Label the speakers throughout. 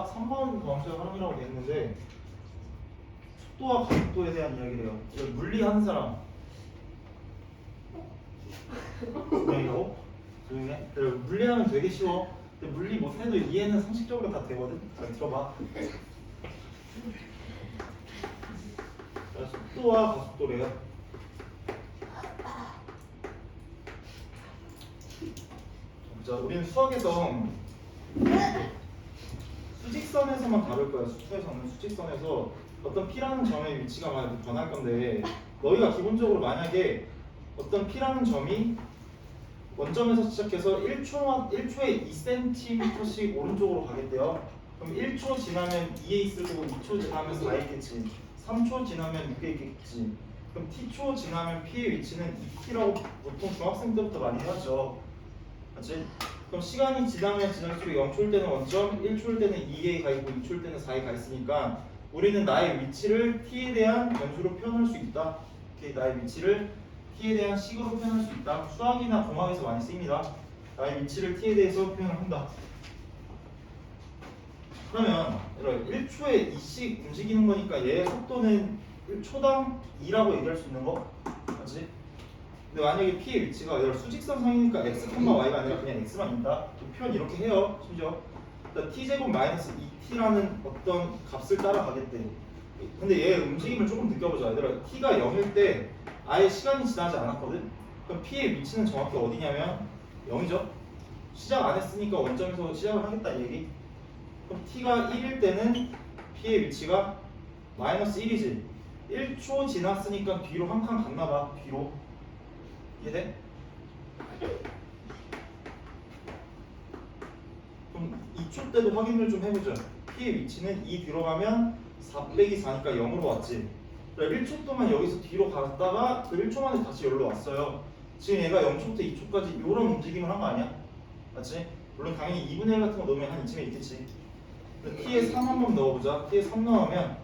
Speaker 1: 아까 3번 범수의 활용이라고 돼 있는데 속도와 가속도에 대한 이야기래요. 이거 물리하는 사람 조용히라고? 조용해? 그래, 물리하면 되게 쉬워. 근데 물리 못해도 이해는 상식적으로 다 되거든. 잘 들어봐. 자, 속도와 가속도래요. 자, 우리는 수학에서 수직선에서만 다룰 거야. 수에서는 수직선에서 어떤 P라는 점의 위치가 만약에 변할 건데, 너희가 기본적으로 만약에 어떤 P라는 점이 원점에서 시작해서 1초에 2cm씩 오른쪽으로 가겠대요. 그럼 1초 지나면 2에 있을 거고 2초 지나면 4에 있겠지. 3초 지나면 6에 있겠지. 그럼 t초 지나면 P의 위치는 2t라고 보통 중학생 때부터 많이 하죠. 맞지? 그럼 시간이 지나면 지날수록 0초일 때는 원점, 1초일 때는 2에 가 있고 2초일 때는 4에 가 있으니까 우리는 나의 위치를 t에 대한 변수로 표현할 수 있다. 이렇게 나의 위치를 t에 대한 식으로 표현할 수 있다. 수학이나 공학에서 많이 쓰입니다. 나의 위치를 t에 대해서 표현을 한다. 그러면 1초에 2씩 움직이는 거니까 얘의 속도는 1초당 2라고 얘기할 수 있는 거 맞지? 근데 만약에 P의 위치가 수직선상이니까 x, y가 아니라 그냥 x만 있다. 표현 이렇게 해요. 심지어 t제곱 마이너스 2t라는 어떤 값을 따라가겠대. 근데 얘의 움직임을 조금 느껴보자. 얘들아, t가 0일 때 아예 시간이 지나지 않았거든. 그럼 P의 위치는 정확히 어디냐면 0이죠. 시작 안 했으니까 원점에서 시작을 하겠다 이 얘기. 그럼 t가 1일 때는 P의 위치가 마이너스 1이지. 1초 지났으니까 뒤로 한 칸 갔나봐. 뒤로. 이해돼? 그럼 2초 때도 확인을 좀 해보자. P의 위치는 2 들어가면 4 빼기 4니까 0으로 왔지. 1초 동안 여기서 뒤로 갔다가 그 1초 만에 다시 여기로 왔어요. 지금 얘가 0초부터 2초까지 이런 움직임을 한 거 아니야? 맞지? 물론 당연히 2분의 1 같은 거 넣으면 한 이쯤에 있겠지. t에 3 한번 넣어보자. t에 3 넣으면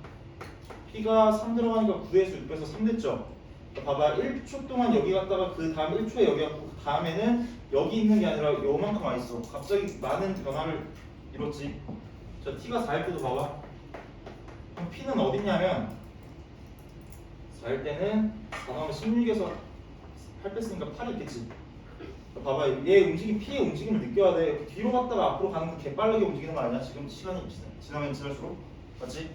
Speaker 1: p가 3 들어가니까 9에서 6 빼서 3 됐죠? 봐봐, 1초 동안 여기 갔다가 그 다음 1초에 여기 갔고 그 다음에는 여기 있는 게 아니라 요만큼 와 있어. 갑자기 많은 변화를 이뤘지. 자, t가 4일 때도 봐봐. 그럼 p는 어딨냐면 4일 때는 4 나오면 16에서 8 뺐으니까 8이 있겠지. 봐봐, 얘 움직임, P의 움직임을 느껴야 돼. 뒤로 갔다가 앞으로 가는 거 개빠르게 움직이는 거 아니야? 지금 시간이 지나면 지날수록. 맞지?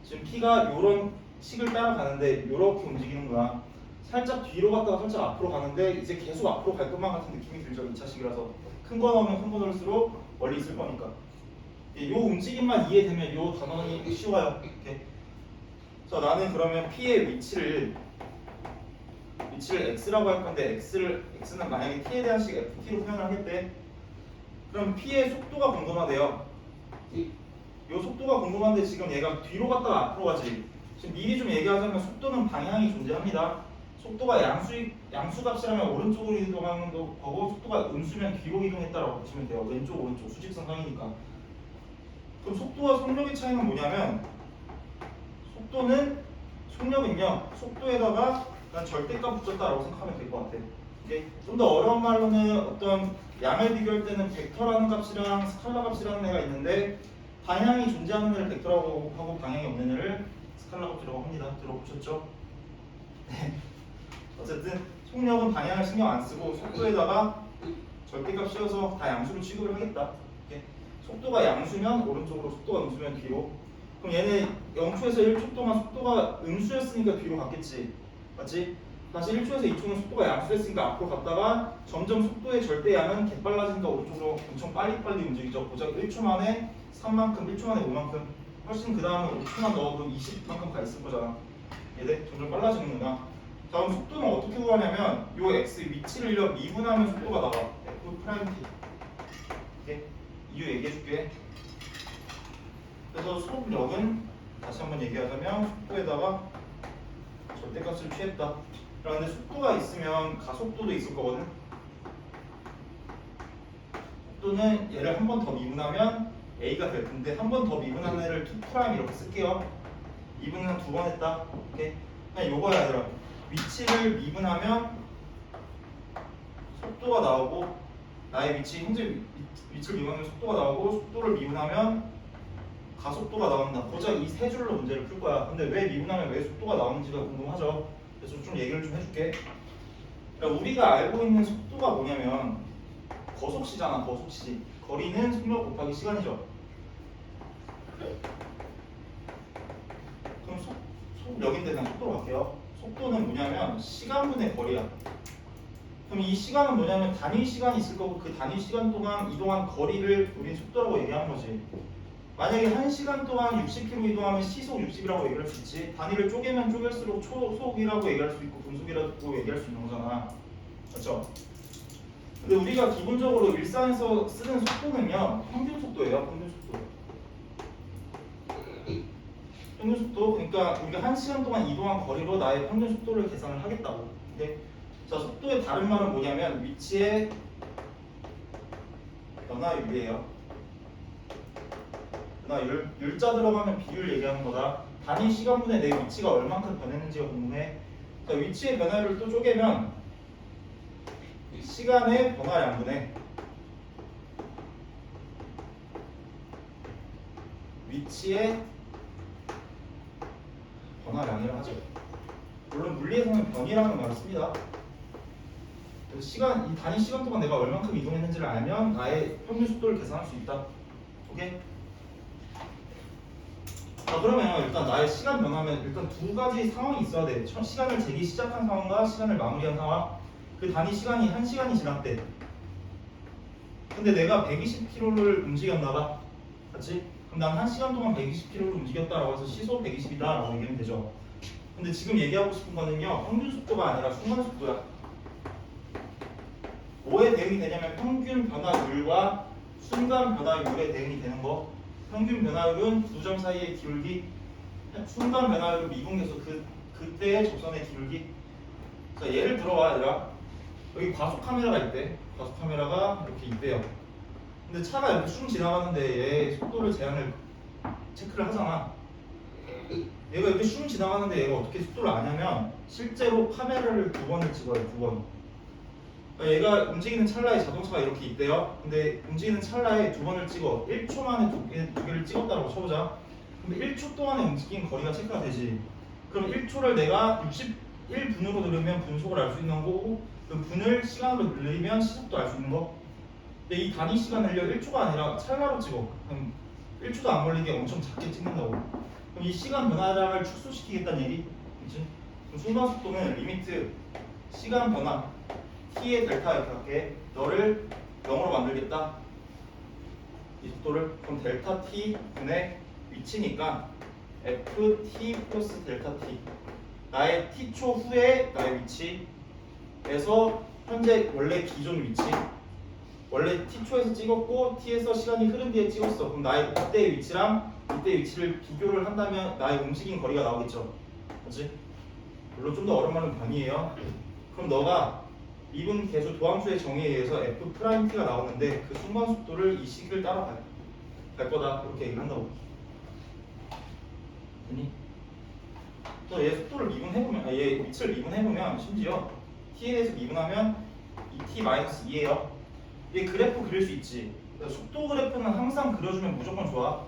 Speaker 1: 지금 P가 요런 식을 따라가는데 요렇게 움직이는 거야. 살짝 뒤로 갔다가 살짝 앞으로 가는데 이제 계속 앞으로 갈 것만 같은 느낌이 들죠. 2차식이라서. 큰 거 넣으면 큰 거 넣을수록 멀리 있을 거니까. 요 움직임만 이해되면 요 단원이 쉬워요. 이렇게. 자, 나는 그러면 P의 위치를 x라고 할 건데 x는 만약에 t에 대한 식 ft로 표현을 하겠대. 그럼 p의 속도가 궁금하대요. 이 속도가 궁금한데 지금 얘가 뒤로 갔다가 앞으로 가지. 지금 미리 좀 얘기하자면 속도는 방향이 존재합니다. 속도가 양수값이라면 오른쪽으로 이동하는 거고 속도가 음수면 뒤로 이동했다라고 보시면 돼요. 왼쪽 오른쪽 수직선 상이니까. 그럼 속도와 속력의 차이는 뭐냐면 속력은요 속도에다가 절대값 붙였다라고 생각하면 될 것 같아. 좀 더 어려운 말로는 어떤 양을 비교할 때는 벡터라는 값이랑 스칼라 값이라는 애가 있는데 방향이 존재하는 애를 벡터라고 하고 방향이 없는 애를 스칼라 값이라고 합니다. 들어보셨죠? 네. 어쨌든 속력은 방향을 신경 안 쓰고 속도에다가 절대값 씌워서 다 양수로 취급을 하겠다. 속도가 양수면 오른쪽으로, 속도가 음수면 뒤로. 그럼 얘는 0초에서 1초 동안 속도가 음수였으니까 뒤로 갔겠지. 맞지? 다시 1초에서 2초는 속도가 양수였으니까 앞으로 갔다가 점점 속도의 절대양은 개빨라지니까 오른쪽으로 엄청 빨리빨리 움직이죠. 고작 1초 만에 3만큼, 1초 만에 5만큼. 훨씬 그 다음에 5초만 넣어도 20만큼 가 있을 거잖아. 얘네 점점 빨라지는구나. 다음 속도는 어떻게 구하냐면 요 x 위치를 미분하면 속도가 나와. f 프라임 t. 오케이? 이유 얘기해줄게. 그래서 속력은 다시 한번 얘기하자면 속도에다가 절대값을 취했다. 그런데 속도가 있으면 가속도도 있을 거거든. 속도는 얘를 한 번 더 미분하면 a가 될 텐데 한 번 더 미분한 애를 2' 이렇게 쓸게요. 미분은 한 2번 했다. 오케이? 그냥 요거야 얘들아. 위치를 미분하면 속도가 나오고 나의 위치 현재 위치를 미분하면 속도가 나오고 속도를 미분하면 가속도가 나온다. 고작 이 세 줄로 문제를 풀 거야. 근데 왜 미분하면 왜 속도가 나오는지가 궁금하죠. 그래서 좀 얘기를 좀 해줄게. 그러니까 우리가 알고 있는 속도가 뭐냐면 거속시잖아. 거속시. 거리는 속력 곱하기 시간이죠. 그럼 속력인데 그냥 속도로 갈게요. 속도는 뭐냐면 시간분의 거리야. 그럼 이 시간은 뭐냐면 단위 시간이 있을 거고 그 단위 시간 동안 이동한 거리를 우리 속도라고 얘기하는 거지. 만약에 1시간 동안 60km 이동하면 시속 60이라고 얘기할 수 있지. 단위를 쪼개면 쪼갤수록 초속이라고 얘기할 수 있고 분속이라고 얘기할 수 있는 거잖아. 맞죠? 근데 우리가 기본적으로 일상에서 쓰는 속도는요 평균 속도예요. 평균 속도. 평균 속도. 그러니까 우리가 1시간 동안 이동한 거리로 나의 평균 속도를 계산을 하겠다고. 근데 자, 속도의 다른 말은 뭐냐면 위치의 변화율이에요. 변화율. 율자 들어가면 비율 얘기하는 거다. 단위 시간분에 내 위치가 얼만큼 변했는지가 궁금해. 자, 위치의 변화율을 또 쪼개면 시간의 변화량분에 위치의 변화량이라 하죠. 물론 물리에서는 변이라는 말을 씁니다. 그래서 시간, 이 단위 시간 동안 내가 얼만큼 이동했는지를 알면 나의 평균 속도를 계산할 수 있다. 오케이? 자, 그러면 일단 나의 시간 변화면 일단 두 가지 상황이 있어야 돼. 시간을 재기 시작한 상황과 시간을 마무리한 상황. 그 단위 시간이 1시간이 지났대. 근데 내가 120km를 움직였나 봐. 맞지? 그럼 난 1시간 동안 120km를 움직였다라고 해서 시속 120이다 라고 얘기하면 되죠. 근데 지금 얘기하고 싶은 거는요 평균 속도가 아니라 순간 속도야. 뭐에 대응이 되냐면 평균 변화율과 순간 변화율에 대응이 되는 거. 평균 변화율은 두 점 사이의 기울기, 순간 변화율은 미분계수 그때의 접선의 기울기. 자, 예를 들어봐 얘들아. 여기 과속 카메라가 있대. 과속 카메라가 이렇게 있대요. 근데 차가 이렇게 쭉 지나가는데 얘 속도를 제한을 체크를 하잖아. 얘가 이렇게 쭉 지나가는데 얘가 어떻게 속도를 아냐면 실제로 카메라를 2번을 찍어요. 2번. 얘가 움직이는 찰나에 자동차가 이렇게 있대요. 근데 움직이는 찰나에 2번을 찍어. 1초 만에 두 개를 찍었다고 쳐보자. 근데 1초 동안에 움직인 거리가 체크가 되지. 그럼 1초를 내가 61분으로 누르면 분속을 알 수 있는 거고 그 분을 시간으로 늘리면 시속도 알 수 있는 거. 근데 이 단위 시간을요 1초가 아니라 찰나로 찍어. 그럼 1초도 안 걸리게 엄청 작게 찍는다고. 그럼 이 시간 변화량을 축소시키겠다는 얘기? 그치? 그럼 순간 속도는 리미트 시간 변화 t의 델타 이렇게 할게. 너를 0으로 만들겠다. 이 속도를. 그럼 델타 t 분의 위치니까 ft 플러스 델타 t. 나의 t초 후에 나의 위치에서 현재 원래 기존 위치. 원래 t초에서 찍었고 t에서 시간이 흐른 뒤에 찍었어. 그럼 나의 이때의 위치랑 이때의 위치를 비교를 한다면 나의 움직인 거리가 나오겠죠. 그렇지? 물론 좀 더 어려운 말은 변이에요. 그럼 너가 미분 계수 도함수의 정의에 의해서 f 프라임 t가 나오는데 그 순간 속도를 이 시기를 따라 갈 거다. 이렇게 얘기를 한다고. 됐니? 그래서 얘 속도를 미분해보면, 얘 위치를 미분해보면 심지어 t에 대해서 미분하면 이 t-2예요. 얘 그래프 그릴 수 있지. 속도 그래프는 항상 그려주면 무조건 좋아.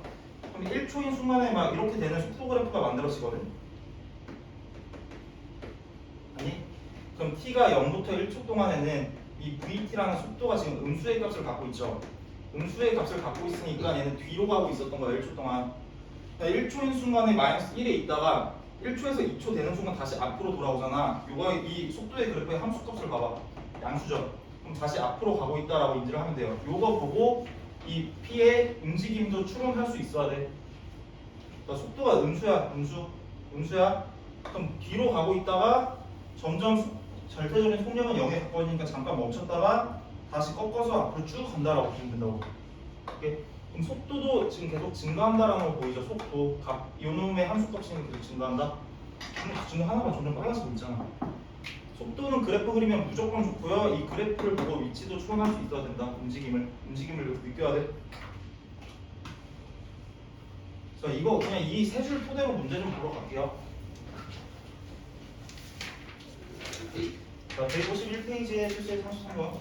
Speaker 1: 그럼 1초인 순간에 막 이렇게 되는 속도 그래프가 만들어지거든. 아니? 그럼 t가 0부터 1초 동안에는 이 vt라는 속도가 지금 음수의 값을 갖고 있죠. 음수의 값을 갖고 있으니까 얘는 뒤로 가고 있었던 거야 1초 동안. 1초인 순간에 마이너스 1에 있다가 1초에서 2초 되는 순간 다시 앞으로 돌아오잖아. 이 속도의 그래프의 함수값을 봐봐. 양수죠. 그럼 다시 앞으로 가고 있다라고 인지를 하면 돼요. 요거 보고 이 P의 움직임도 추론할 수 있어야 돼. 그러니까 속도가 음수야. 그럼 뒤로 가고 있다가 점점 절대적인 속력은 0에 가까워지니까 잠깐 멈췄다가 다시 꺾어서 앞으로 쭉 간다라고 보시면 된다고. 오케이? 그럼 속도도 지금 계속 증가한다라는 거 보이죠? 속도, 요놈의 함수값이 계속 증가한다. 근데 그 중에 하나가 점점 빨라지고 있잖아. 속도는 그래프 그리면 무조건 좋고요. 이 그래프를 보고 위치도 추론할 수 있어야 된다. 움직임을 느껴야 돼. 자, 이거 그냥 이 세 줄 토대로 문제 좀 보러 갈게요. 자, 151페이지에 실제 33번.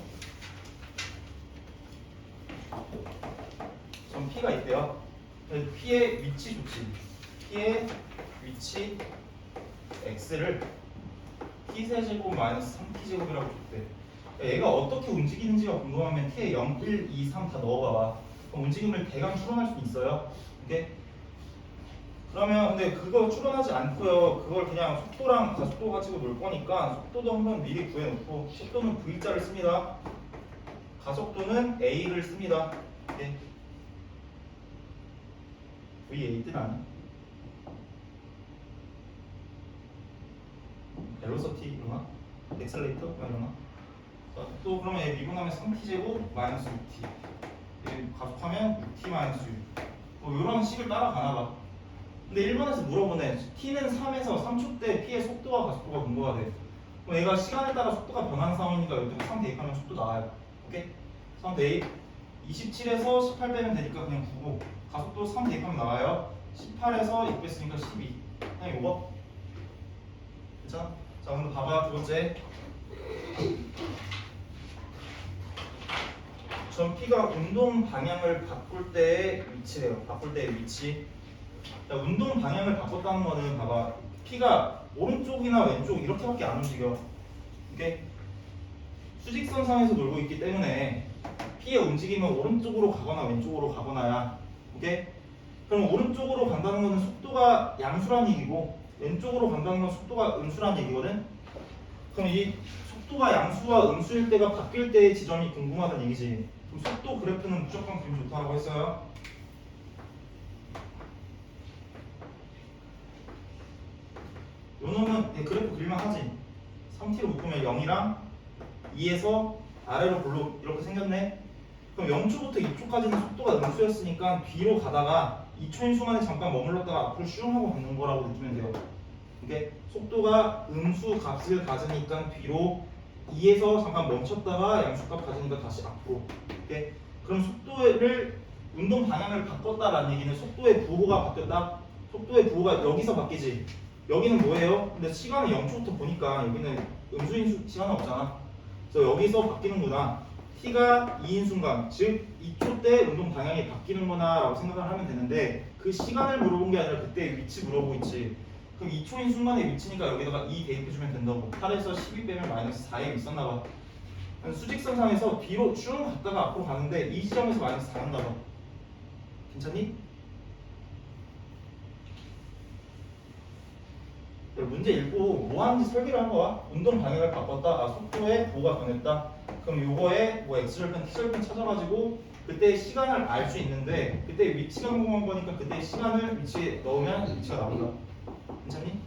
Speaker 1: 점 P가 있대요. P의 위치 좋지. P의 위치 X를 T세제곱 마이너스 3T제곱이라고 줬대. 얘가 어떻게 움직이는지가 궁금하면 T에 0, 1, 2, 3 다 넣어봐봐. 그럼 움직임을 대강 추론할 수 있어요. 오케이? 그러면 근데 그거 추론하지 않고요. 그걸 그냥 속도랑 가속도 가지고 놀 거니까 속도도 한번 미리 구해놓고 속도는 V자를 씁니다. 가속도는 A를 씁니다. 오케이? V8 아니? 벨로시티 이러나? 엑셀레이터? 이러나? 자, 또 그러면 얘 미분하면 3t제곱 마이너스 6t 얘 가속하면 6t 마이너스 6 뭐 이런 식을 따라가나 봐. 근데 1번에서 물어보네. t는 3에서 3초 때 p의 속도와 가속도가 분모가 돼. 그럼 얘가 시간에 따라 속도가 변하는 상황이니까 여기서 3 대입하면 속도 나와요. 오케이? 3 대입 27에서 18 빼면 되니까 그냥 9고 가속도 3 대입하면 나와요. 18에서 6 뺐으니까 12 그냥 이거 괜찮아? 자 오늘 봐봐. 두 번째 전 P가 운동 방향을 바꿀 때의 위치래요. 바꿀 때의 위치. 자, 운동 방향을 바꿨다는 거는 봐봐. P가 오른쪽이나 왼쪽 이렇게밖에 안 움직여. 이게 수직선상에서 놀고 있기 때문에 P의 움직임은 오른쪽으로 가거나 왼쪽으로 가거나야. 오케이? 그럼 오른쪽으로 간다는 거는 속도가 양수란 얘기고 왼쪽으로 간다는 건 속도가 음수란 얘기거든. 그럼 이 속도가 양수와 음수일 때가 바뀔 때의 지점이 궁금하다는 얘기지. 그럼 속도 그래프는 무조건 그림 좋다고 했어요. 요 놈은 그래프 그릴만 하지. 3t로 묶으면 0이랑 2에서 아래로 볼록 이렇게 생겼네. 그럼 0초부터 2초까지는 속도가 음수였으니까 뒤로 가다가 2초인 순간에 잠깐 머물렀다가 앞으로 슝 하고 가는 거라고 느끼면 돼요. 이게 속도가 음수 값을 가지니까 뒤로 2에서 잠깐 멈췄다가 양수값 가지니까 다시 앞으로. 오케이? 그럼 속도를 운동 방향을 바꿨다라는 얘기는 속도의 부호가 바뀌었다. 속도의 부호가 여기서 바뀌지. 여기는 뭐예요? 근데 시간을 0초부터 보니까 여기는 음수인 시간은 없잖아. 그래서 여기서 바뀌는구나. t가 2인 순간, 즉 2초 때 운동 방향이 바뀌는구나 라고 생각을 하면 되는데 그 시간을 물어본 게 아니라 그때 위치 물어보고 있지. 그럼 2초인 순간의 위치니까 여기다가 2 대입해주면 된다고. 8에서 12 빼면 마이너스 4에 있었나봐. 수직선상에서 뒤로 쭉 갔다가 앞으로 가는데 이 지점에서 마이너스 4 한다봐. 괜찮니? 문제 읽고 뭐 하는지 설계를 한 거야. 운동 방향을 바꿨다. 아, 속도에 부호가 변했다. 그럼 요거에 뭐 x절편, t절편 찾아가지고 그때 시간을 알 수 있는데 그때 위치가 궁금한 거니까 그때 시간을 위치에 넣으면 위치가 나온다. 괜찮니?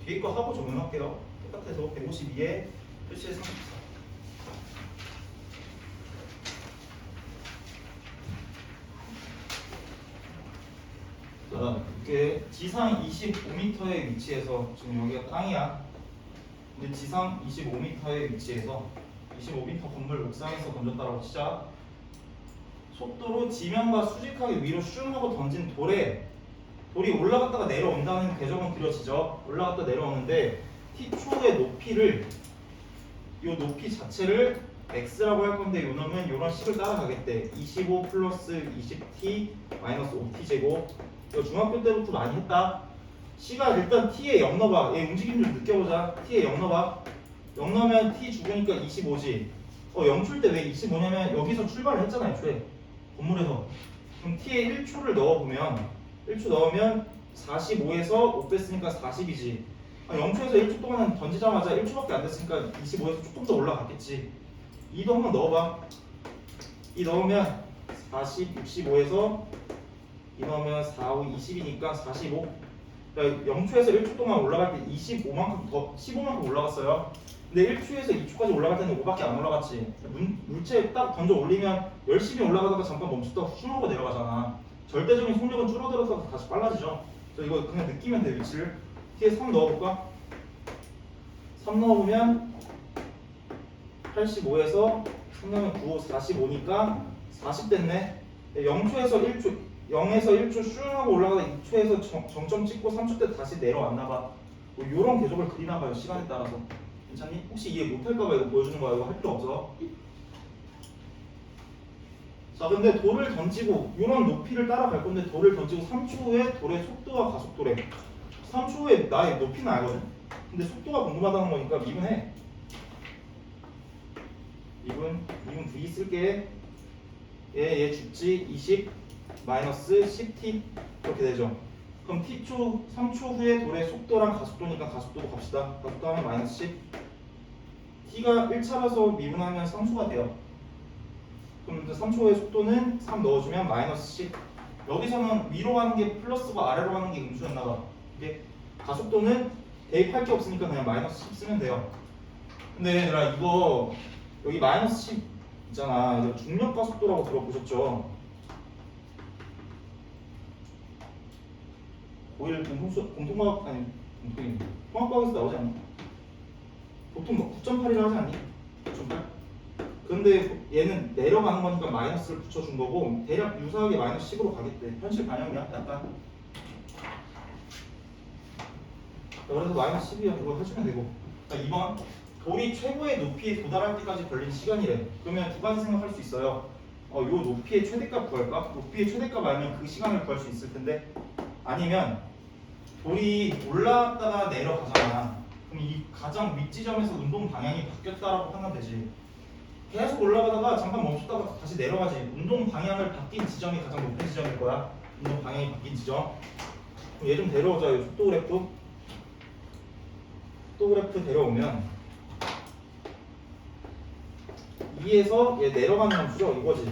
Speaker 1: 뒤에 거 하고 적용할게요. 똑같아서 152에 표시에 34. 자, 이게 지상 25m의 위치에서 지금 여기가 땅이야. 근데 지상 25m의 위치에서 25m 건물 옥상에서 던졌다라고 치자. 속도로 지면과 수직하게 위로 슝 하고 던진 돌이 올라갔다가 내려온다는 궤적은 그려지죠. 올라갔다 내려오는데 t초의 높이를 이 높이 자체를 x라고 할 건데 요 놈은 이런 식을 따라가겠대. 25 플러스 20t 마이너스 5t 제곱. 이거 중학교 때부터 많이 했다. C가 일단 T에 0 넣어봐. 얘 움직임 좀 느껴보자. T에 0 넣어봐. 0 넣으면 T 죽으니까 25지. 0초일 때 왜 25냐면 여기서 출발을 했잖아 애초에. 건물에서. 그럼 T에 1초를 넣어보면 1초 넣으면 45에서 5 뺐으니까 40이지. 0초에서 1초 동안 던지자마자 1초밖에 안 됐으니까 25에서 조금 더 올라갔겠지. 2도 한번 넣어봐. 2 넣으면 40, 65에서 2 넣으면 4, 5, 20이니까 45. 그러니까 0초에서 1초 동안 올라갈 때 25만큼 더 15만큼 올라갔어요. 근데 1초에서 2초까지 올라갈 때는 5밖에 안 올라갔지. 물체 딱 던져 올리면 열심히 올라가다가 잠깐 멈췄다가 훅 하고 내려가잖아. 절대적인 속력은 줄어들어서 다시 빨라지죠. 그래서 이거 그냥 느끼면 돼. 위치를 T에 3 넣어볼까? 3 넣어보면 85에서 3 넣으면 9, 45니까 40 됐네. 0초에서 1초 0에서 1초 슝 하고 올라가다 2초에서 정점 찍고 3초 때 다시 내려왔나봐. 뭐 이런 궤적을 그리나봐요. 시간에 따라서. 괜찮니? 혹시 이해 못할까봐 이거 보여주는 거야. 이거 할 필요 없어. 자, 근데 돌을 던지고 이런 높이를 따라갈 건데 돌을 던지고 3초 후에 돌의 속도와 가속도래. 3초 후에 나의 높이는 알거든. 근데 속도가 궁금하다는 거니까 미분해. 미분 V 쓸게. 얘 죽지 20 마이너스 10t 이렇게 되죠. 그럼 t초 3초 후에 돌의 속도랑 가속도니까 가속도로 갑시다. 가속도 하면 마이너스 10. t가 1차라서 미분하면 상수가 돼요. 그럼 3초의 속도는 3 넣어주면 마이너스 10. 여기서는 위로 가는 게 플러스고 아래로 가는 게 음수였나봐. 이게 가속도는 대입할 게 없으니까 그냥 마이너스 10 쓰면 돼요. 근데 얘들아 이거 여기 마이너스 10 있잖아. 이거 중력 가속도라고 들어보셨죠? 고1 공통과학 아니 통합과학에서 나오지 않나? 보통 9.8이라 하지 않니? 9.8? 근데 얘는 내려가는 거니까 마이너스를 붙여준 거고 대략 유사하게 마이너스 10으로 가겠대. 현실 반영이야 약간. 그래서 마이너스 10이야. 그거 해주면 되고. 자 2번 돌이 최고의 높이에 도달할 때까지 걸린 시간이래. 그러면 두 가지 생각할 수 있어요. 요 높이의 최대값 구할까? 높이의 최대값 알면 그 시간을 구할 수 있을 텐데 아니면 돌이 올라갔다가 내려가잖아. 그럼 이 가장 윗지점에서 운동 방향이 바뀌었다라고 판단되지. 계속 올라가다가 잠깐 멈췄다가 다시 내려가지. 운동 방향을 바뀐 지점이 가장 높은 지점일 거야. 운동 방향이 바뀐 지점. 얘 좀 데려오자. 이 속도 그래프. 속도 그래프 데려오면 2에서 얘 내려가는 함수죠. 이거지.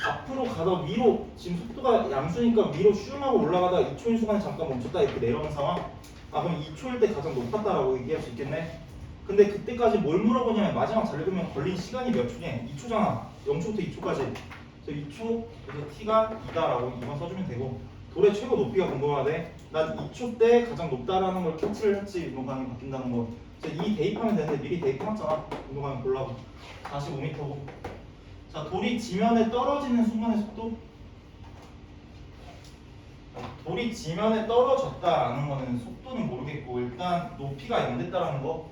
Speaker 1: 앞으로 가다 위로 지금 속도가 양수니까 위로 슝하고 올라가다 2초인 순간에 잠깐 멈췄다 이렇게 내려오는 상황. 그럼 2초일 때 가장 높았다라고 얘기할 수 있겠네. 근데 그때까지 뭘 물어보냐면 마지막 잘 읽으면 걸린 시간이 몇 초냐? 2초잖아. 0초부터 2초까지. 그래서 2초 그래서 t가 2다라고 2번 써주면 되고 돌의 최고 높이가 궁금하대. 난 2초 때 가장 높다라는 걸 캐치를 했지. 운동 방향이 바뀐다는 거. 그래서 2 대입하면 되는데 미리 대입해놨잖아. 운동 방향 보려고. 45m고. 자, 돌이 지면에 떨어지는 순간의 속도. 돌이 지면에 떨어졌다라는 거는 속도는 모르겠고 일단 높이가 0 됐다라는 거.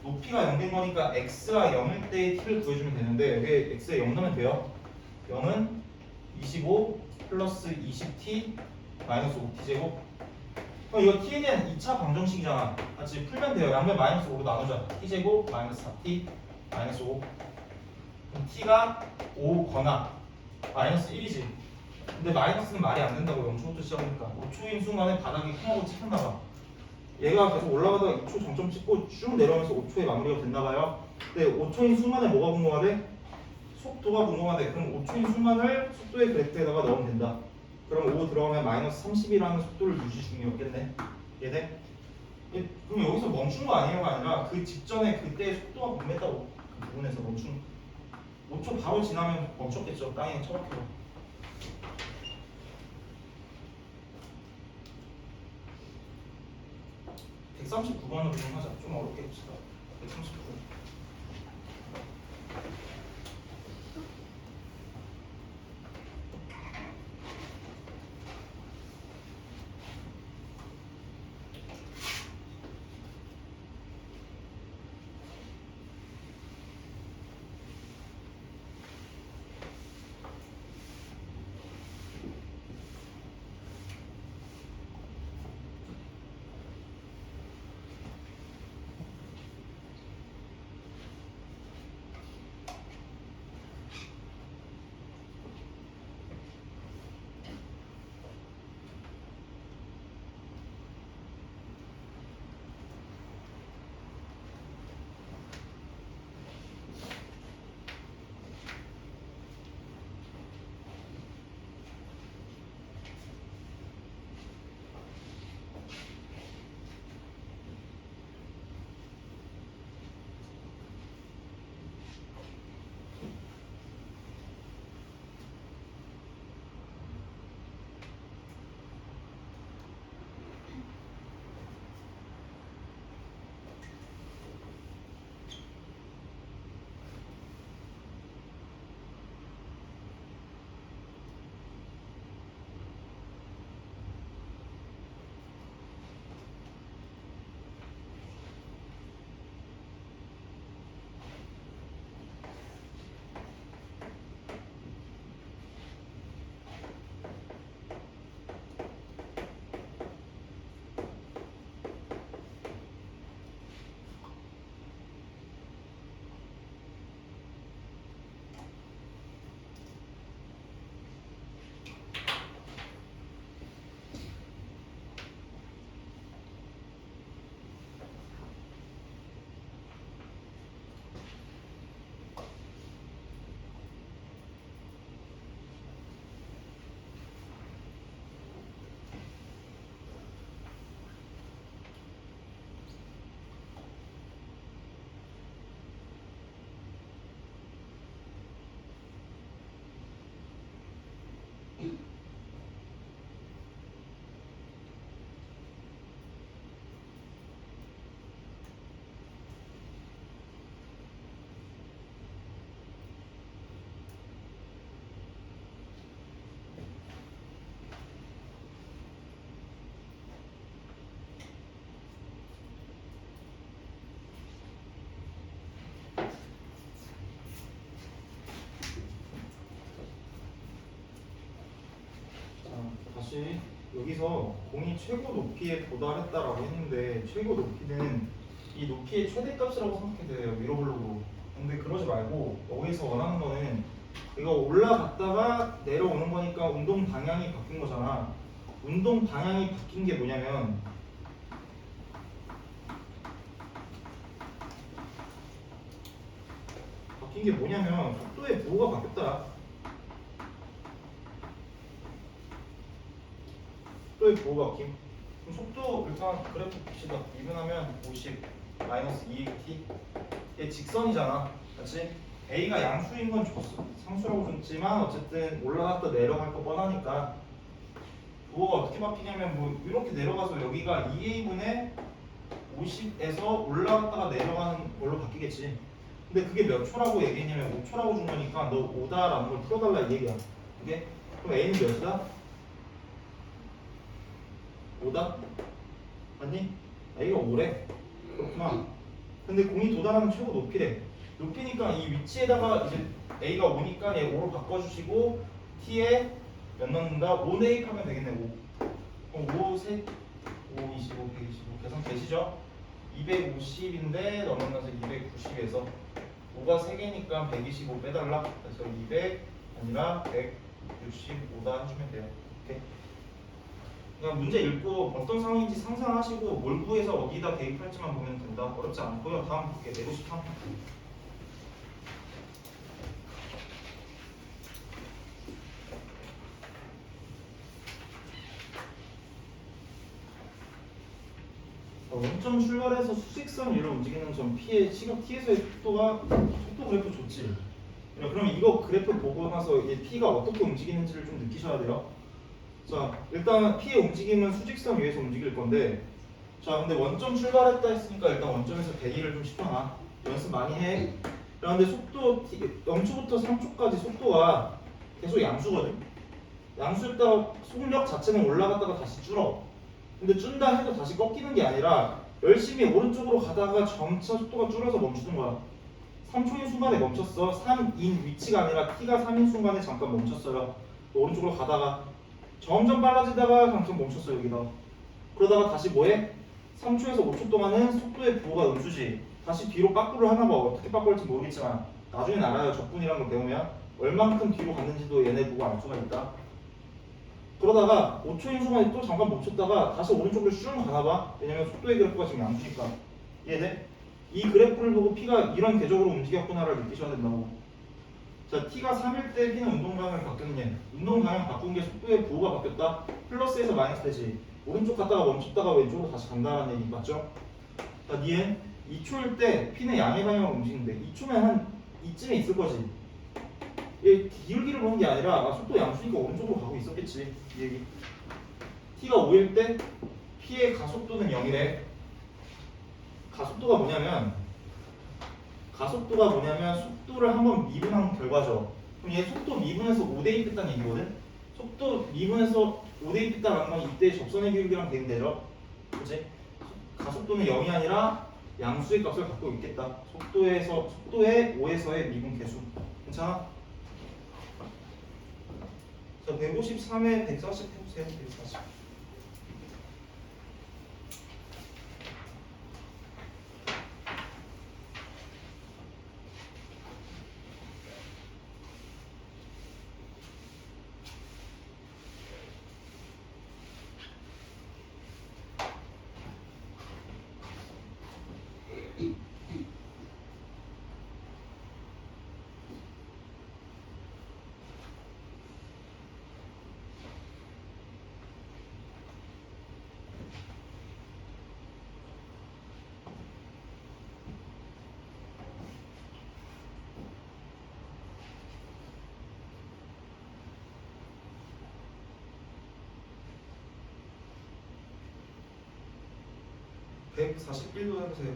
Speaker 1: 높이가 0 된 거니까 x가 0일 때의 t를 구해주면 되는데 여기 x에 0 넣으면 돼요. 0은 25 플러스 20t 마이너스 5t 제곱. 이거 t에 대한 2차 방정식이잖아. 같이 풀면 돼요. 양변 마이너스 5로 나누자. t 제곱 마이너스 4t 마이너스 5. 그럼 t가 5거나 마이너스 1이지. 근데 마이너스는 말이 안 된다고 0초부터 시작하니까 5초인 순간에 바닥이 쿵하고 찍혔나봐. 얘가 계속 올라가다가 2초 정점 찍고 쭉 내려오면서 5초에 마무리가 됐나봐요. 근데 5초인 순간에 뭐가 궁금하대? 속도가 궁금하대. 그럼 5초인 순간을 속도의 그래프에다가 넣으면 된다. 그럼 5 들어가면 마이너스 30이라는 속도를 유지 중이었겠네. 얘네? 그럼 여기서 멈춘 거 아니에요가 아니라 그 직전에 그때의 속도가 궁금했다고. 그 부분에서 멈춘 5초 바로 지나면 멈췄겠죠. 땅에 처박혀서. 139번으로 좀 하자. 좀 어렵게 해봅시다. 139. 다시 여기서 공이 최고 높이에 도달했다라고 했는데 최고 높이는 이 높이의 최대값이라고 생각해도 돼요. 미러블록으로. 근데 그러지 말고 여기서 원하는 거는 이거 올라갔다가 내려오는 거니까 운동 방향이 바뀐 거잖아. 운동 방향이 바뀐 게 뭐냐면 속도의 부호가 바뀌었다. 속도의 부호가 바뀜. 그럼 속도 일단 그래프 봅시다. 이분하면 50 마이너스 2xt 얘 직선이잖아. 그렇지? a가 양수인 건 줬어. 상수라고 줬지만 어쨌든 올라갔다 내려갈 거 뻔하니까 부호가 어떻게 바뀌냐면 뭐 이렇게 내려가서 여기가 2a분의 50에서 올라갔다가 내려가는 걸로 바뀌겠지. 근데 그게 몇 초라고 얘기했냐면 5초라고 준 거니까 너 5다라는 걸 풀어달라 이 얘기야. 오케이? 그럼 a는 몇이다? 5다? 맞니? a가 5래. 그렇구나. 근데 공이 도달하는 최고 높이래. 높이니까 이 위치에다가 이제 a가 5니까 얘 5로 바꿔주시고 t에 몇 넣는다? 5 대입하면 되겠네. 5. 그럼 5, 3, 5, 25, 125 계산 되시죠? 250인데 넘어가서 290에서 5가 3개니까 125 빼달라. 그래서 200 아니라 165다 해주면 돼요. 오케이? 그냥 문제 읽고 어떤 상황인지 상상하시고 뭘 구해서 어디다 대입할지만 보면 된다. 어렵지 않고요. 다음 볼게. 153. 원점 출발해서 수직선 위로 움직이는 점 P의 시각 T에서의 속도 그래프 좋지. 그럼 이거 그래프 보고 나서 이 P가 어떻게 움직이는지를 좀 느끼셔야 돼요. 자, 일단 P의 움직임은 수직선 위에서 움직일 건데, 자, 근데 원점 출발했다 했으니까 일단 원점에서 대기를 좀 시켜놔. 연습 많이 해. 그런데 속도 0초부터 3초까지 속도가 계속 양수거든. 양수였다가 속력 자체는 올라갔다가 다시 줄어. 근데 준다 해도 다시 꺾이는 게 아니라 열심히 오른쪽으로 가다가 점차 속도가 줄어서 멈추는 거야. 3초인 순간에 멈췄어. 3인 위치가 아니라 t가 3인 순간에 잠깐 멈췄어요. 오른쪽으로 가다가 점점 빨라지다가 잠깐 멈췄어요. 여기다. 그러다가 다시 뭐해? 3초에서 5초 동안은 속도의 부호가 음수지. 다시 뒤로 빠꾸를 하나 봐. 어떻게 빠꾸할지 모르겠지만 나중에 알아요. 적분이란 걸 배우면 얼만큼 뒤로 갔는지도 얘네 보고 알 수가 있다. 그러다가 5초인 순간에 또 잠깐 멈췄다가 다시 오른쪽으로 슝 가나봐. 왜냐면 속도의 그래프가 지금 양수니까. 이해돼? 이 그래프를 보고 P가 이런 궤적으로 움직였구나를 느끼셔야 된다고. 자, T가 3일 때 P는 운동 방향을 바뀌었네. 운동 방향 바꾼 게 속도의 부호가 바뀌었다. 플러스에서 마이너스 되지. 오른쪽 갔다가 멈췄다가 왼쪽으로 다시 간다는 얘기 맞죠? 자, 니은 2초일 때 P는 양의 방향으로 움직이는데 2초면 한 이쯤에 있을 거지. 얘 기울기를 보는 게 아니라 속도 양수니까 오른쪽으로 가고 있었겠지. 이 얘기. T가 5일 때 P의 가속도는 0이래. 가속도가 뭐냐면 속도를 한번 미분한 결과죠. 그럼 얘 속도 미분해서 5대입했다는 얘기거든. 속도 미분해서 5대입했다는 건 이때 접선의 기울기랑 대응되죠. 그치? 가속도는 0이 아니라 양수의 값을 갖고 있겠다. 속도의 5에서의 미분 계수. 괜찮아? 자, 153에 140 해보세요. 140. 백 41도 해보세요.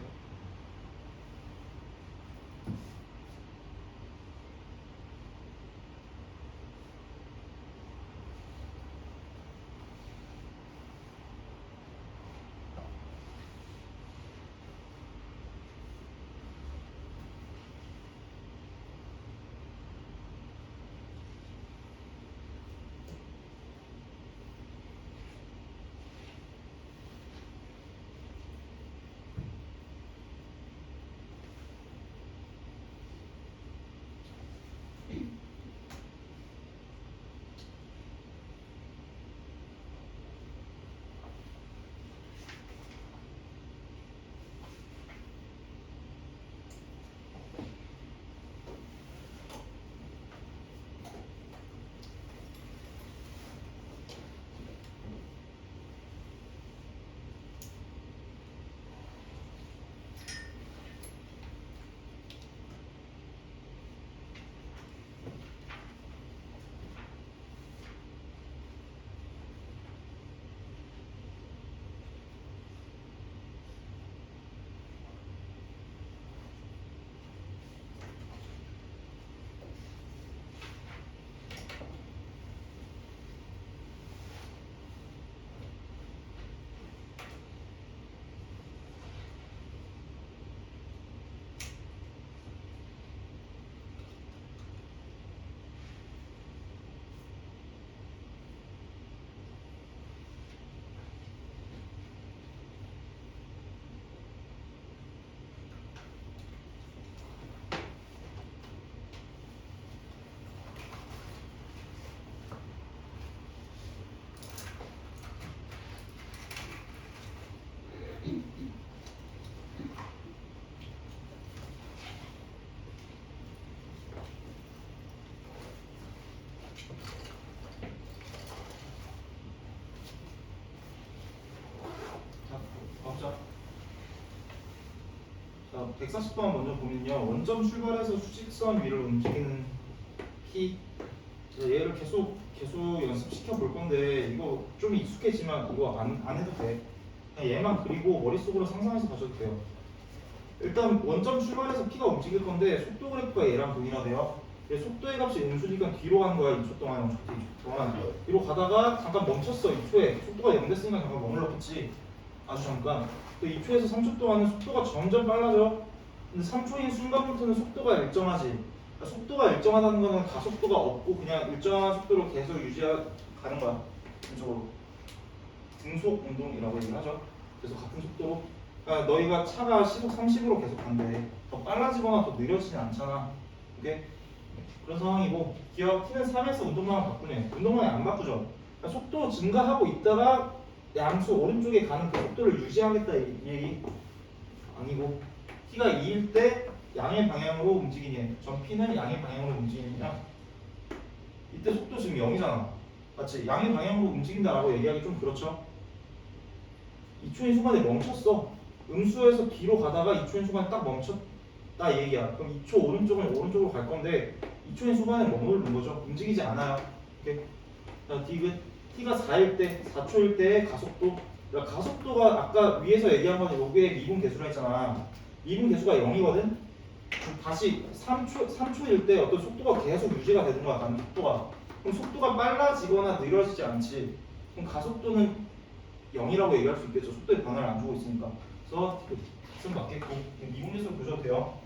Speaker 1: 140번 먼저 보면요. 원점 출발해서 수직선 위를 움직이는 P. 얘를 계속 연습시켜 볼 건데 이거 좀 익숙해지만 이거 안 해도 돼. 그냥 얘만 그리고 머릿속으로 상상해서 가셔도 돼요. 일단 원점 출발해서 P가 움직일 건데 속도 그래프가 얘랑 동일하대요. 얘 속도의 값이 음수니까 뒤로 가는 거야. 2초 동안, 2초 동안. 뒤로 가다가 잠깐 멈췄어. 2초에 속도가 0 됐으니까 잠깐 머물렀겠지. 아주 잠깐. 또 2초에서 3초 동안은 속도가 점점 빨라져. 근데 3초인 순간부터는 속도가 일정하지. 그러니까 속도가 일정하다는 거는 가속도가 없고 그냥 일정한 속도로 계속 유지하는 거야. 전적으로 등속 운동이라고 얘기를 하죠. 그래서 같은 속도로. 그러니까 너희가 차가 시속 30으로 계속 간대. 더 빨라지거나 더 느려지진 않잖아. 오케이? 그런 상황이고 기억 T는 3에서 운동량을 바꾸네. 운동량이 안 바꾸죠. 그러니까 속도 증가하고 있다가 양수 오른쪽에 가는 그 속도를 유지하겠다 이 얘기 아니고 T가 2일 때 양의 방향으로 움직이니 전 P는 양의 방향으로 움직이냐 이때 속도 지금 0이잖아. 맞지? 양의 방향으로 움직인다라고 얘기하기 좀 그렇죠. 2초인 순간에 멈췄어. 음수에서 뒤로 가다가 2초인 순간에 딱 멈췄다 얘기야. 그럼 2초 오른쪽으로 갈 건데 2초인 순간에 머무르는 거죠. 움직이지 않아요. 오케이? 자, T가 4일 때, 4초일 때의 가속도. 그러니까 가속도가 아까 위에서 얘기한 건 여기에 미분 계수라 했잖아. 미분 계수가 0이거든? 다시 3초일 때 어떤 속도가 계속 유지가 되는 거야. 가는 속도가. 그럼 속도가 빨라지거나 느려지지 않지. 그럼 가속도는 0이라고 얘기할 수 있겠죠. 속도에 변화를 안 주고 있으니까. 그래서 X는 맞겠고 미분 계수로 보셔도 돼요.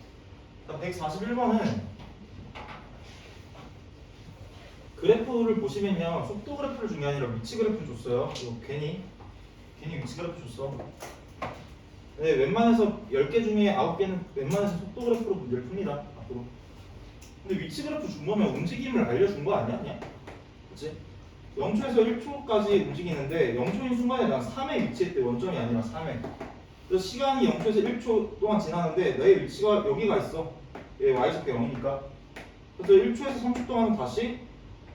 Speaker 1: 자, 141번은 그래프를 보시면요. 속도 그래프를 준 게 아니라 위치 그래프를 줬어요. 이거 괜히 위치 그래프 줬어. 근데 웬만해서 10개 중에 9개는 웬만해서 속도 그래프로 문제를 풉니다. 앞으로. 근데 위치 그래프 준 거면 움직임을 알려준 거 아니야? 그냥? 그치? 0초에서 1초까지 움직이는데 0초인 순간에 난 3에 위치했대. 원점이 아니라 3에. 그래서 시간이 0초에서 1초 동안 지나는데 너의 위치가 여기가 있어. 얘 y좌표 0이니까. 그래서 1초에서 3초 동안은 다시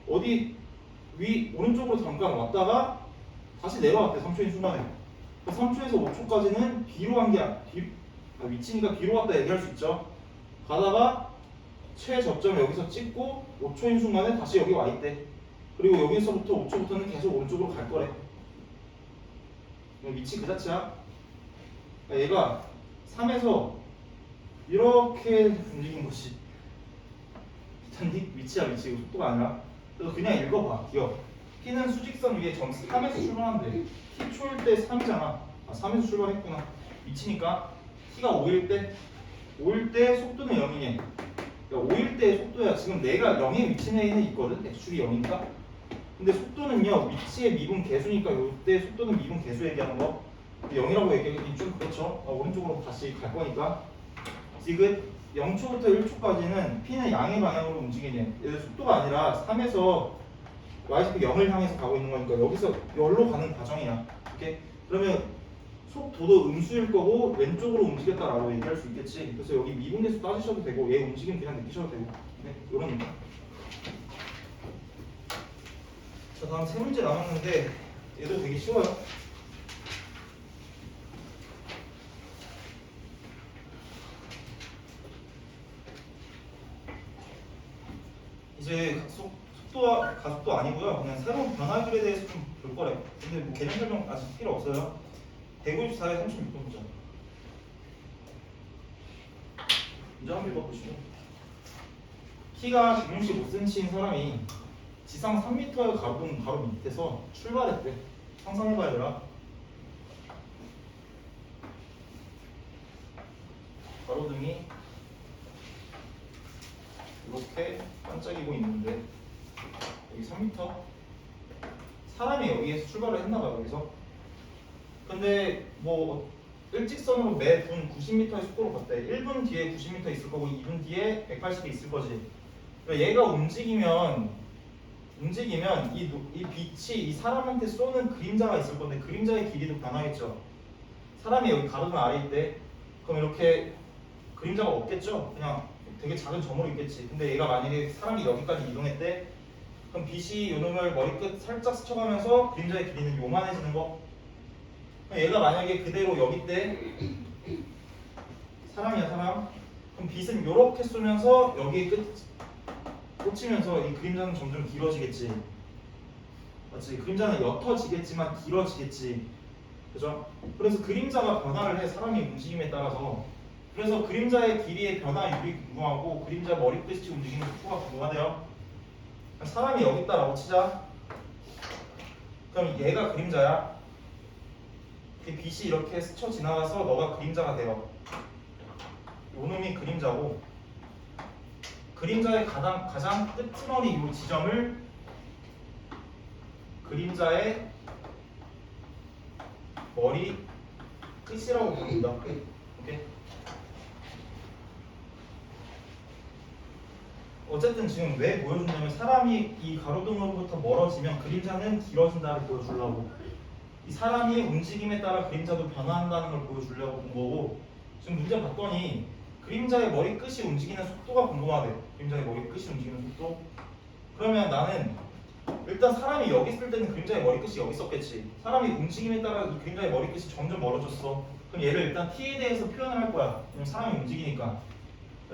Speaker 1: 어디 오른쪽으로 잠깐 왔다가 다시 내려왔대. 3초인 순간에. 3초에서 5초까지는 뒤로 간 게 위치니까 뒤로 갔다 얘기할 수 있죠. 가다가 최저점 여기서 찍고 5초인 순간에 다시 여기 와 있대. 그리고 여기서부터 5초부터는 계속 오른쪽으로 갈 거래. 위치 그 자체야. 그러니까 얘가 3에서 이렇게 움직인 것이 위치야. 위치. 이거 속도가 아니라. 그래서 그냥 읽어봐. 기억. T는 수직선 위에 점 3에서 출발하는데 T 초일 때 3이잖아. 아, 3에서 출발했구나. 위치니까 T가 5일 때 속도는 0이네. 그러니까 5일 때의 속도야. 지금 내가 0의 위치 내에는 있거든. x축이 0이니까. 근데 속도는요. 위치의 미분 계수니까 이때 속도는 미분 계수 얘기하는 거. 0이라고 얘기하기 좀 그렇죠. 오른쪽으로 다시 갈 거니까. 지금 0초부터 1초까지는 P는 양의 방향으로 움직이네. 얘들 속도가 아니라 3에서 y좌표 0을 향해서 가고 있는 거니까 여기서 열로 가는 과정이야. 오케이? 그러면 속도도 음수일 거고 왼쪽으로 움직였다라고 얘기할 수 있겠지. 그래서 여기 미분계수 따지셔도 되고 얘 움직임 그냥 느끼셔도 되고. 네, 이런 거. 자, 다음 세 문제 남았는데 얘도 되게 쉬워요. 이제 속도와 가속도 아니고요. 그냥 새로운 변화율에 대해서 좀 볼 거래. 근데 뭐 개념 설명 아직 필요 없어요. 154에 36번 보자. 문제 한번 읽어보시죠. 키가 165cm인 사람이 지상 3m의 가로등 바로 밑에서 출발했대. 상상해봐야 되라. 가로등이 이렇게 반짝이고 있는데 여기 3m 사람이 여기에서 출발을 했나봐요. 여기서. 근데 뭐 일직선으로 매 분 90m의 속도로 갔대. 1분 뒤에 90m 있을 거고 2분 뒤에 180이 있을 거지. 그러니까 얘가 움직이면 이 빛이 이 사람한테 쏘는 그림자가 있을 건데 그림자의 길이도 변하겠죠. 사람이 여기 가로등 아래 있대. 그럼 이렇게 그림자가 없겠죠. 그냥 되게 작은 점으로 있겠지. 근데 얘가 만약에 사람이 여기까지 이동했대. 그럼 빛이 요놈을 머리끝 살짝 스쳐가면서 그림자의 길이는 요만해지는 거. 얘가 만약에 그대로 여기 때 사람이야 사람. 그럼 빛은 이렇게 쏘면서 여기에 꽂히면서 이 그림자는 점점 길어지겠지. 맞지? 그림자는 옅어지겠지만 길어지겠지. 그죠? 그래서 그림자가 변화를 해, 사람이 움직임에 따라서. 그래서 그림자의 길이의 변화율이 궁금하고 그림자 머리끝이 움직이는 속도가 궁금하대요. 사람이 여기 있다라고 치자. 그럼 얘가 그림자야. 빛이 이렇게 스쳐 지나가서 너가 그림자가 돼요. 요 놈이 그림자고, 그림자의 가장 끝머리 이 지점을 그림자의 머리 끝이라고 부른다. 오케이? 어쨌든 지금 왜 보여준다면 사람이 이 가로등으로부터 멀어지면 그림자는 길어진다를 보여주려고, 이 사람이 움직임에 따라 그림자도 변화한다는 걸 보여주려고 본 거고, 지금 문제 봤더니 그림자의 머리끝이 움직이는 속도가 궁금하대. 그림자의 머리끝이 움직이는 속도. 그러면 나는 일단 사람이 여기 있을 때는 그림자의 머리끝이 여기 있었겠지. 사람이 움직임에 따라 이 그림자의 머리끝이 점점 멀어졌어. 그럼 얘를 일단 t에 대해서 표현을 할 거야. 왜냐면 사람이 움직이니까.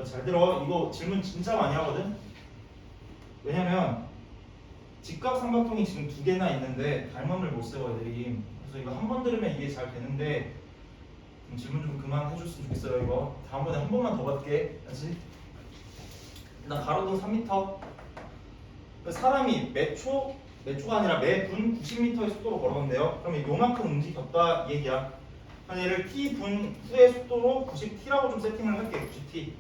Speaker 1: 잘 들어. 이거 질문 진짜 많이 하거든. 왜냐면 직각삼각형이 지금 두 개나 있는데 발문을 못 세워 애들이. 그래서 이거 한 번 들으면 이게 잘 되는데 질문 좀 그만 해줬으면 좋겠어요. 이거 다음번에 한 번만 더 받게. 알지? 나 가로등 3m. 사람이 매초가 아니라 매분 90m의 속도로 걸어간대요. 그러면 요만큼 움직였다 이 얘기야. 그럼 얘를 t분 후의 속도로 90t라고 좀 세팅을 할게. 90t.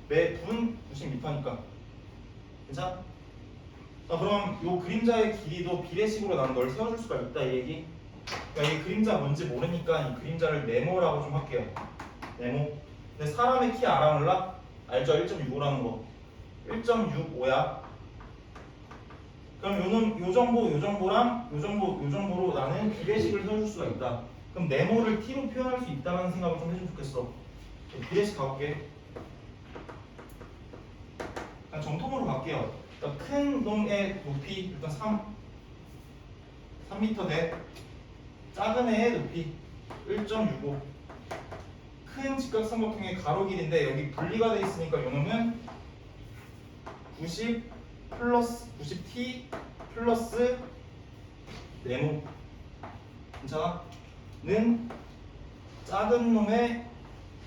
Speaker 1: 매분 90m니까. 괜찮아? 그럼 요 그림자의 길이도 비례식으로 나는 널 세워줄 수가 있다 이 얘기. 그러니까 이 그림자 뭔지 모르니까 이 그림자를 네모라고 좀 할게요. 네모. 근데 사람의 키 알아 몰라? 알죠? 1.65라는 거. 1.65야. 그럼 요 정보랑 요 정보로 나는 비례식을 세워줄 수가 있다. 그럼 네모를 t로 표현할 수 있다는 생각을 좀 해주면 좋겠어. 비례식 가볼게. 그냥 정통으로 갈게요. 그러니까 큰 놈의 높이 일단 3m 대 작은 애의 높이 1.65. 큰 직각삼각형의 가로 길인데 여기 분리가 돼 있으니까 요놈은 90 플러스 90t 플러스 네모. 괜찮아? 는 작은 놈의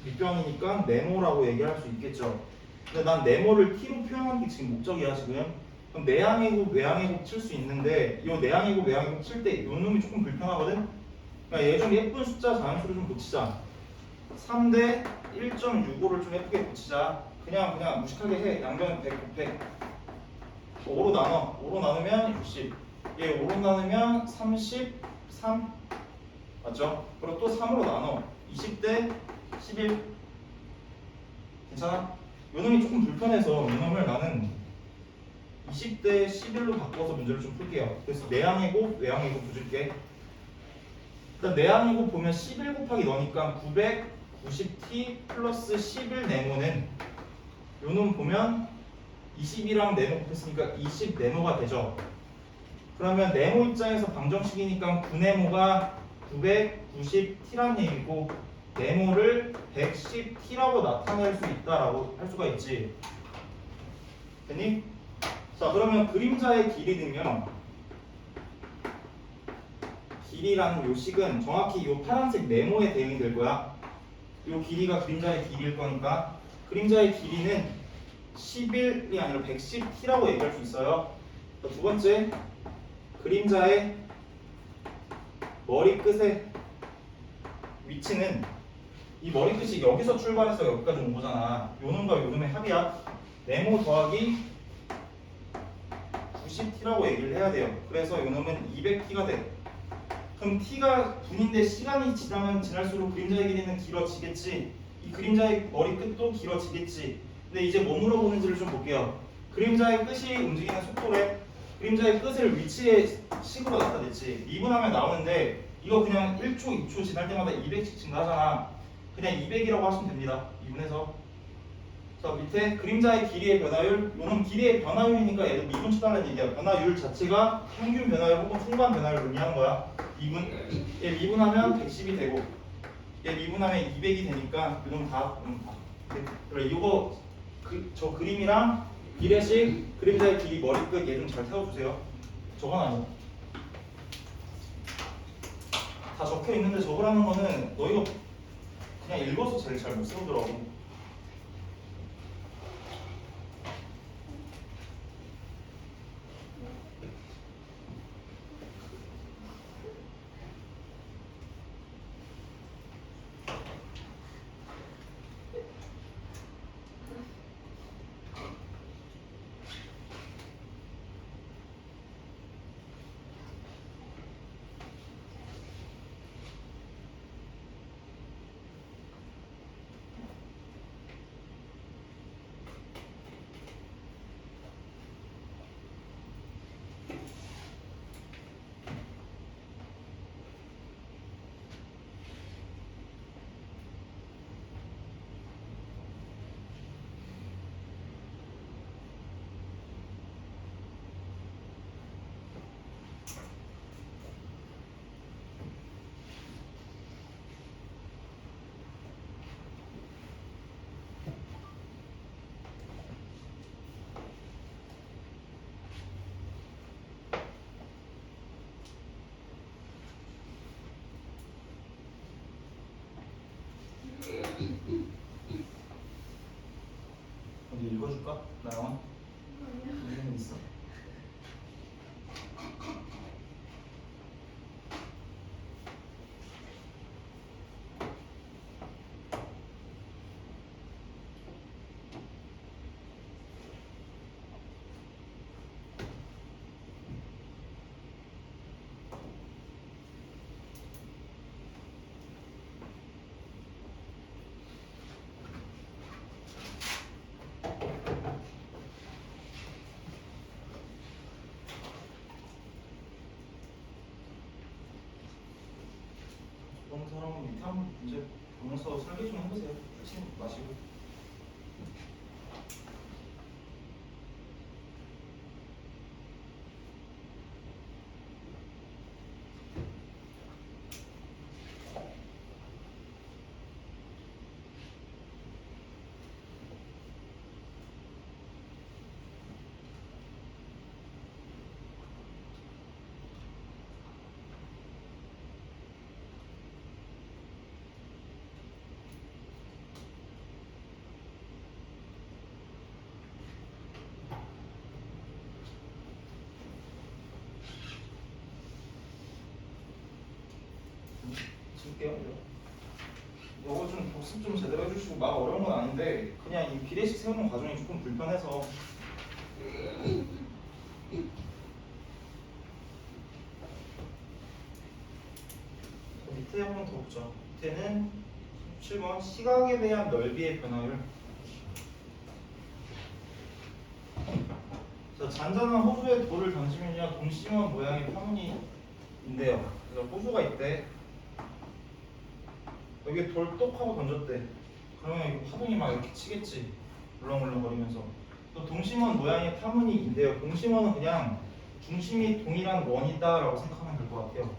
Speaker 1: 밑변이니까 네모라고 얘기할 수 있겠죠. 근데 난 네모를 t로 표현하는 게 지금 목적이야 지금. 그럼 내항의 곱 외항의 곱 칠 수 있는데 이 내항의 곱 외항의 곱 칠 때 이 놈이 조금 불편하거든. 그러니까 얘 좀 예쁜 숫자 자연수로 좀 붙이자. 3대 1.65를 좀 예쁘게 붙이자. 그냥 무식하게 해. 양변 100 곱해. 5로 나눠. 5로 나누면 60. 얘 5로 나누면 33. 맞죠? 그리고 또 3으로 나눠. 20대 11. 괜찮아? 요놈이 조금 불편해서 요놈을 나는 20대 11로 바꿔서 문제를 좀 풀게요. 그래서 내항의 곱, 외항의 곱 붙일게. 일단 내항의 곱 보면 11 곱하기 너니까 990t 플러스 11 네모는 요놈 보면 20이랑 네모 곱했으니까 20 네모가 되죠. 그러면 네모 입장에서 방정식이니까 9네모가 990t라는 얘기고 네모를 110t라고 나타낼 수 있다라고 할 수가 있지. 됐니? 자, 그러면 그림자의 길이 등면 길이라는 요 식은 정확히 요 파란색 네모에 대응이 될 거야. 요 길이가 그림자의 길이일 거니까 그림자의 길이는 11이 아니라 110t라고 얘기할 수 있어요. 자, 두 번째, 그림자의 머리끝의 위치는 이 머리끝이 여기서 출발해서 여기까지 온 거잖아. 요놈과 요놈의 합이야. 네모 더하기 90t라고 얘기를 해야 돼요. 그래서 요놈은 200t가 돼. 그럼 t가 분인데 시간이 지나면 지날수록 그림자의 길이는 길어지겠지. 이 그림자의 머리끝도 길어지겠지. 근데 이제 뭐 물어보는지를 좀 볼게요. 그림자의 끝이 움직이는 속도래. 그림자의 끝을 위치의 식으로 나타냈지. 미분하면 나오는데 이거 그냥 1초, 2초 지날 때마다 200씩 증가하잖아. 그냥 200이라고 하시면 됩니다. 미분해서. 자, 밑에 그림자의 길이의 변화율. 요놈 길이의 변화율이니까 얘도 미분 쳐달라는 얘기야. 변화율 자체가 평균 변화율 혹은 순간 변화율을 의미하는 거야. 미분. 얘 미분하면 110이 되고 얘 미분하면 200이 되니까 요놈 다 그래 이거 저 그림이랑 비례식 그림자의 길이 머리끝 얘 좀 잘 세워주세요. 저건 아니야. 다 적혀 있는데 적으라는 거는 너희가 그냥 읽어서 제일 잘 못 세우더라고. 어디 읽어줄까? 나영아? 이름 있어? 그런 사람은 밑에 한번 이제 보면서 설계 좀 해보세요. 술 마시고. 칠게요. 이거 좀 복습 좀 제대로 해주시고 막 어려운 건 아닌데 그냥 이 비례식 세우는 과정이 조금 불편해서 밑에 한 번 더 보자. 밑에는 7번 시각에 대한 넓이의 변화율. 자, 잔잔한 호수에 돌을 던지면요 동심원 모양의 파문이 있대요. 그래서 호수가 있대. 여기 돌 똑 하고 던졌대. 그러면 이거 파동이 막 이렇게 치겠지. 울렁울렁거리면서. 또 동심원 모양의 파문이 있대요. 동심원은 그냥 중심이 동일한 원이다라고 생각하면 될 것 같아요.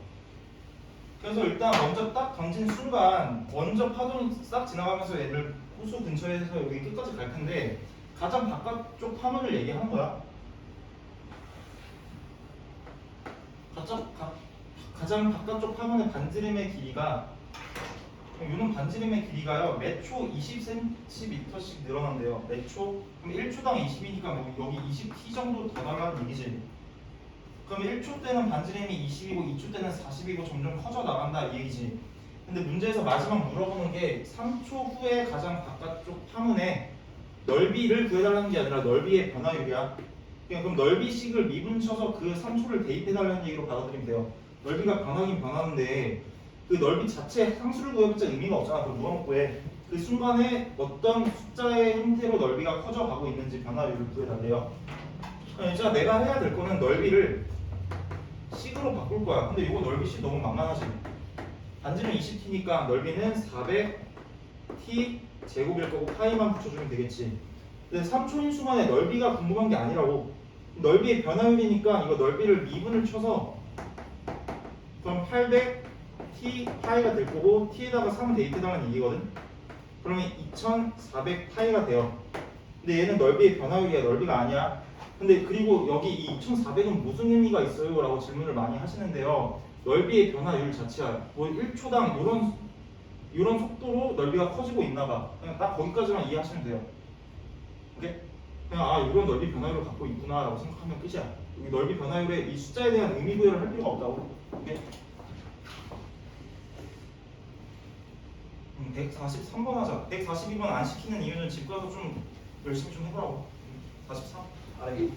Speaker 1: 그래서 일단 먼저 딱 던진 순간 먼저 파동이 싹 지나가면서 얘를 호수 근처에서 여기 끝까지 갈 텐데 가장 바깥쪽 파문을 얘기하는 거야. 가장 바깥쪽 파문의 반지름의 길이가 이는 반지름의 길이가요 매초 20cm씩 늘어난대요. 매초 그럼 1초당 20이니까 여기 20t 정도 더 달라는 얘기지. 그럼 1초 때는 반지름이 20이고 2초 때는 40이고 점점 커져 나간다 이 얘기지. 근데 문제에서 마지막 물어보는 게 3초 후에 가장 바깥쪽 파문의 넓이를 구해달라는 게 아니라 넓이의 변화율이야. 그럼 넓이식을 미분쳐서 그 3초를 대입해달라는 얘기로 받아들이면 돼요. 넓이가 변하긴 변하는데 그 넓이 자체에 상수를 구해봤자 의미가 없잖아. 그걸 누가 먹고 해. 그 순간에 어떤 숫자의 형태로 넓이가 커져가고 있는지 변화율을 구해달래요. 그러니까 내가 해야 될 거는 넓이를 식으로 바꿀 거야. 근데 이거 넓이 식 너무 만만하지. 반지름 20t니까 넓이는 400t 제곱일 거고 파이만 붙여주면 되겠지. 근데 3초인 순간에 넓이가 궁금한 게 아니라고. 넓이의 변화율이니까 이거 넓이를 미분을 쳐서 그럼 800t 파이가 될 거고 t에다가 3 대입해달라는 얘기거든. 그러면 2400파이가 돼요. 근데 얘는 넓이의 변화율이야. 넓이가 아니야. 근데 그리고 여기 이 2400은 무슨 의미가 있어요? 라고 질문을 많이 하시는데요. 넓이의 변화율 자체야. 뭐 1초당 이런 속도로 넓이가 커지고 있나 봐. 그냥 딱 거기까지만 이해하시면 돼요. 오케이? 그냥 아 이런 넓이 변화율을 갖고 있구나 라고 생각하면 끝이야. 여기 넓이 변화율에 이 숫자에 대한 의미 부여를 할 필요가 없다고. 오케이? 143번 하자. 142번 안 시키는 이유는 집 가서 좀 열심히 좀 해보라고. 43. 아래.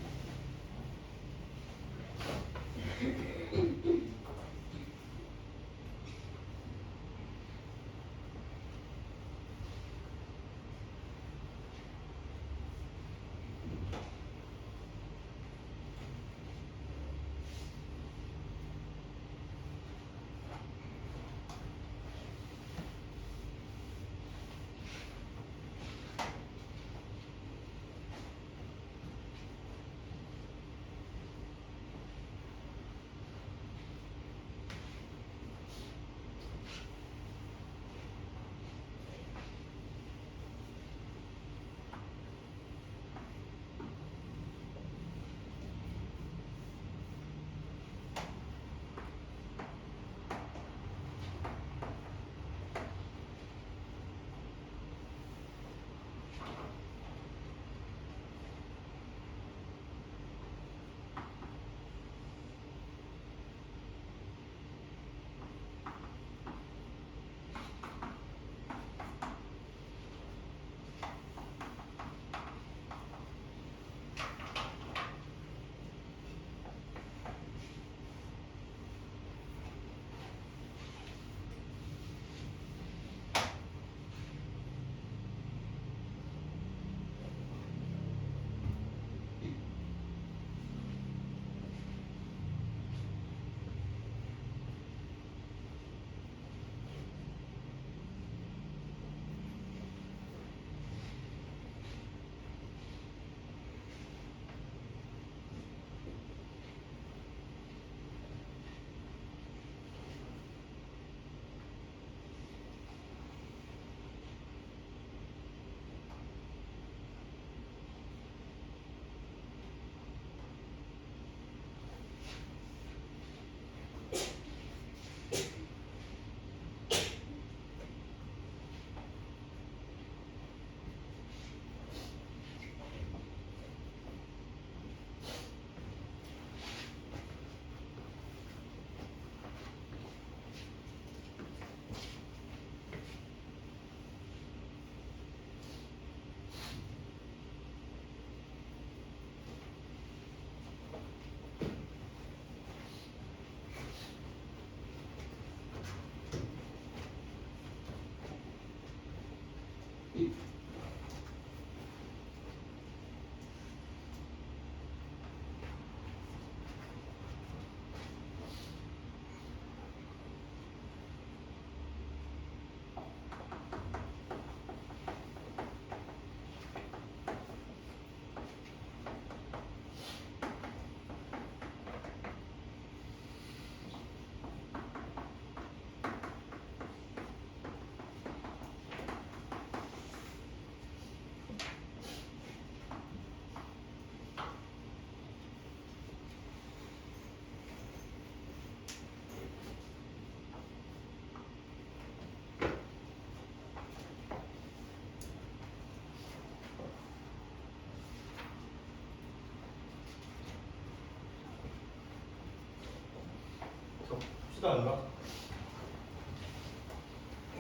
Speaker 1: 봅시다 얘가.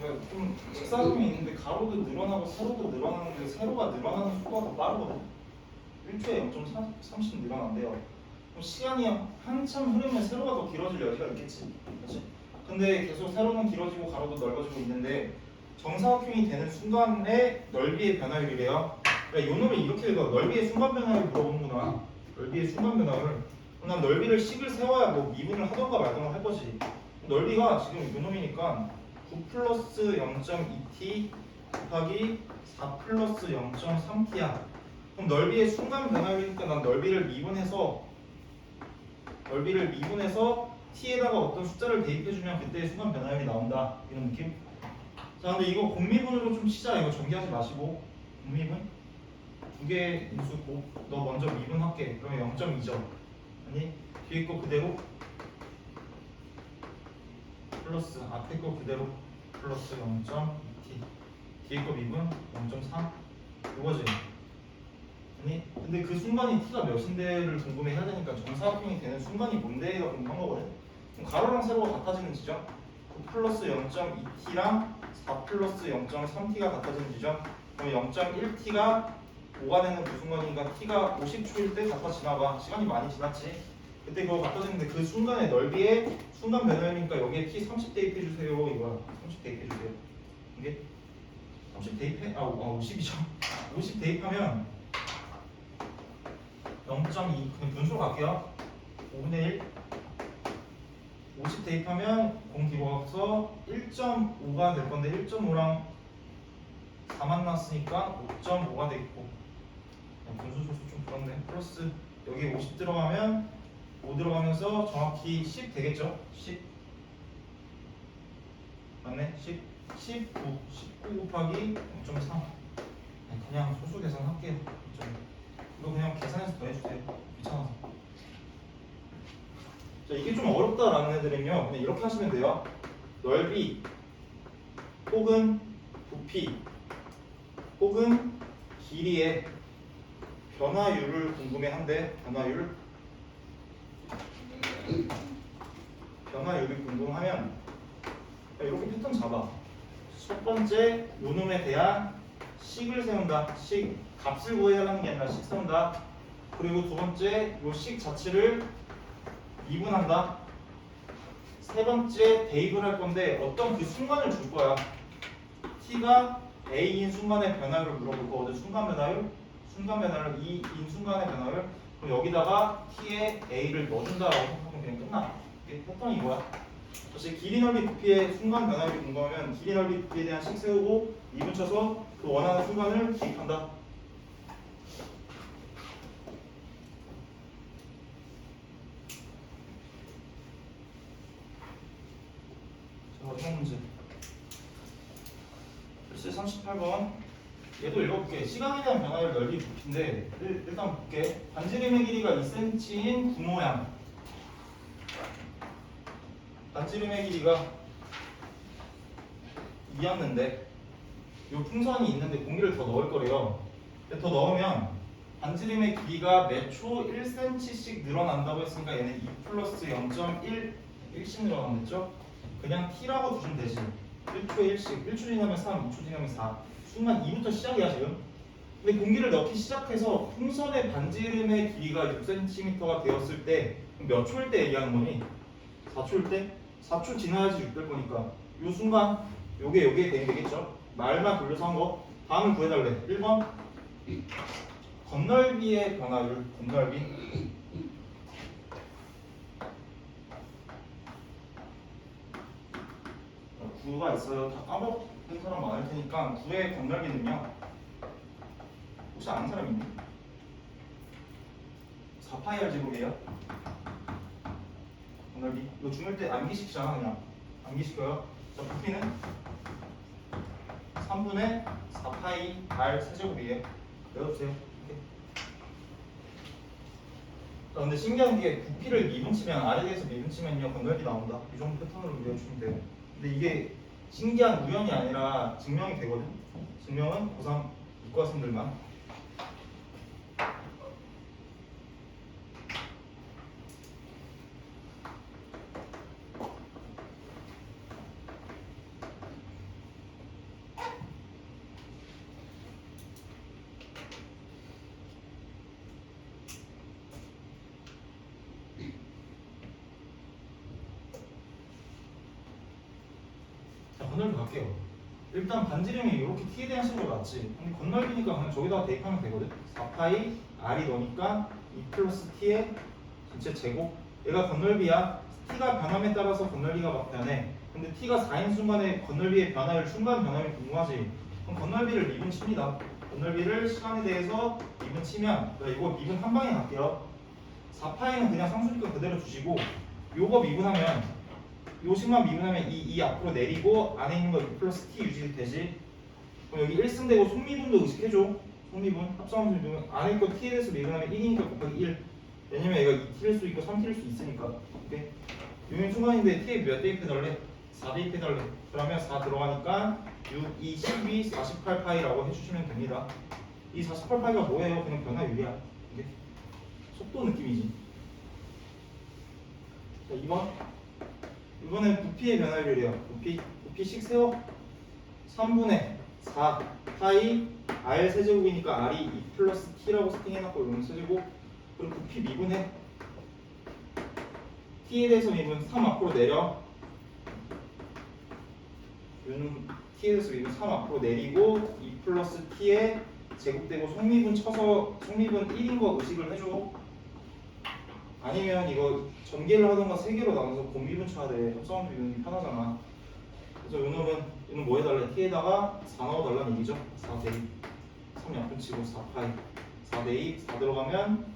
Speaker 1: 그러니까 좀 직사점이 있는데 가로도 늘어나고 세로도 늘어나는데 세로가 늘어나는 속도가 더 빠르거든. 1초에 0.30 늘어난대요. 그럼 시간이 한참 흐르면 세로가 더 길어질 여지가 있겠지. 그렇지? 근데 계속 세로는 길어지고 가로도 넓어지고 있는데 정사각형이 되는 순간에 넓이의 변화율이래요. 그러니까 요 놈을 이렇게 읽어. 넓이의 순간 변화율 물어보는구나. 넓이의 순간 변화율. 그럼 난 넓이를 식을 세워야 뭐 미분을 하던가 말던가 할 거지. 넓이가 지금 요 놈이니까 9 플러스 0.2t 곱하기 4 플러스 0.3t야. 그럼 넓이의 순간 변화율이니까 난 넓이를 미분해서 t에다가 어떤 숫자를 대입해주면 그때의 순간 변화율이 나온다. 이런 느낌? 자, 근데 이거 공미분으로 좀 치자. 이거 전개하지 마시고 공미분 두 개 인수 너 먼저 미분할게. 그러면 0.2죠. 아니 뒤에 거 그대로 플러스 앞에 거 그대로 플러스 0.2t 뒤에 거 미분 0.3 이거지. 아니 근데 그 순간이 t가 몇인데를 궁금해 해야 되니까 정사각형이 되는 순간이 뭔데가 궁금한 거거든. 그럼 가로랑 세로가 같아지는 지점 9 플러스 0.2t랑 4 플러스 0.3t가 같아지는 지점. 그럼 0.1t가 5가 되는 그 순간이니까 t가 50초일 때 같아지나봐. 시간이 많이 지났지. 그때 그거 같아지는데 그 순간의 넓이에 순간 변화니까 여기에 t 30 대입해주세요. 이거야 30 대입해주세요. 이게 30 대입해? 50이죠. 50 대입하면 0.2 그냥 분수로 갈게요. 5분의 1 50 대입하면 공 뒤로 가서 1.5가 될 건데 1.5랑 4 만났으니까 5.5가 되겠고 분수 소수 좀 그렇네. 플러스 여기 50 들어가면 5 들어가면서 정확히 10 되겠죠? 10 맞네? 19 곱하기 0.3 그냥 소수 계산할게요. 이거 그냥 계산해서 더해주세요. 귀찮아서. 자, 이게 좀 어렵다라는 애들은요 그냥 이렇게 하시면 돼요. 넓이 혹은 부피 혹은 길이의 변화율을 궁금해한데 변화율이 궁금하면 이렇게 패턴 잡아. 첫 번째 요놈에 대한 식을 세운다. 식 값을 구해달라는 게 아니라 식 세운다. 그리고 두 번째 요 식 자체를 미분한다. 세 번째 대입을 할 건데 어떤 그 순간을 줄 거야. t가 a인 순간의 변화율을 물어볼 거거든. 순간 변화율 2인 순간의 변화율. 그럼 여기다가 t에 a를 넣어준다라고 생각하면 그냥 끝나. 이게 패턴이 이거야. 다시 길이 넓이 부피의 순간 변화율이 궁금하면 길이 넓이 부피에 대한 식 세우고 미분 쳐서 그 원하는 순간을 기입한다. 자, 마지막 문제. 글쎄 38번. 얘도 읽어볼게. 시간에 대한 변화율 넓이 부피인데 일단 볼게. 반지름의 길이가 2cm인 구모양. 반지름의 길이가 2였는데 요 풍선이 있는데 공기를 더 넣을 거래요. 근데 더 넣으면 반지름의 길이가 매 초 1cm씩 늘어난다고 했으니까 얘는 2 플러스 0.1씩 늘어난댔죠? 그냥 t라고 두시면 되지. 1초에 1씩, 1초 지나면 3, 2초 지나면 4. 순간 2부터 시작이야 지금. 근데 공기를 넣기 시작해서 풍선의 반지름의 길이가 6cm가 되었을 때 몇 초일 때 얘기하는 거니? 4초일 때? 4초 지나야지 6 될 거니까 이 순간 요게 되겠죠? 말만 돌려서 한 거. 다음을 구해달래. 1번 건널비의 변화율. 건널비 구가 있어요. 다 까먹은 사람 많을 테니까 구의 건널비는요 혹시 아는 사람 있니? 4파이 알 제곱이에요. 건널비 이거 중1 때 암기시키잖아. 그냥 암기시켜요. 자, 부피는 3분의 4파이 r 세제곱이에요. 외워주세요. 자, 근데 신기한 게 부피를 미분치면 R에 대해서 미분치면요 건널비 나온다. 이 정도 패턴으로 외워주시면 돼요. 근데 이게 신기한 우연이 아니라 증명이 되거든. 증명은 고3 이과생들만. 건널비 갈게요. 일단 반지름이 이렇게 t에 대한 식으로 났지. 근데 건널비니까 그냥 저기다가 대입하면 되거든. 4파이 r이 너니까 2 플러스 t의 전체 제곱. 얘가 건널비야. t가 변함에 따라서 건널비가 막 변해. 근데 t가 4인 순간에 건널비의 변화율, 순간 변화율이 궁금하지. 그럼 건널비를 미분 칩니다. 건널비를 시간에 대해서 미분 치면 이거 미분 한 방에 갈게요. 4파이는 그냥 상수니까 그대로 주시고 요거 미분하면 요식만 미분하면 이 앞으로 내리고 안에 있는 거 2 플러스 t 유지되지. 그럼 여기 1승되고 속미분도 의식해줘. 속미분 합성함수 미분 안에 거 t에 대해서 미분하면 1이니까 곱하기 1. 왜냐면 얘가 2t일 수 있고 3t일 수 있으니까. 오케이? 유인 순간인데 t에 몇 대입해달래? 4 대입해달래. 그러면 4 들어가니까 6, 2, 12, 48파이라고 해주시면 됩니다. 이 48파이가 뭐예요? 그냥 변화율이야. 이게 속도 느낌이지. 자, 2번. 이번엔 부피의 변화율이래요. 부피씩 세워. 3분의 4 파이 r 세제곱이니까 r이 2 플러스 t라고 세팅해놨고 이건 세제곱. 그리고 부피 미분해. t에 대해서 미분 3 앞으로 내려. 얘는 t에 대해서 미분 3 앞으로 내리고 2 플러스 t에 제곱되고 속미분 쳐서 속미분 1인 거 의식을 해줘. 아니면 이거 전개를 하던가 세 개로 나눠서 곱미분 쳐야 돼. 합성함수 미분이 편하잖아. 그래서 요놈은 뭐 해달래? t에다가 4 넣어달라는 얘기죠. 4 대입 3 약분 치고 4파이 4 대입 4 들어가면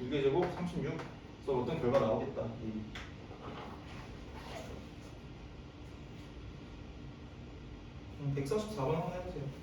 Speaker 1: 6의 제곱 36. 그래서 어떤 결과 나오겠다. 144번 한번 해보세요.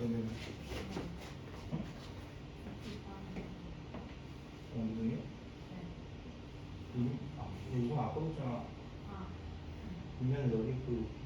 Speaker 1: 얘는 엉덩이? 이건 아까 했잖아. 분명히 여기 있고.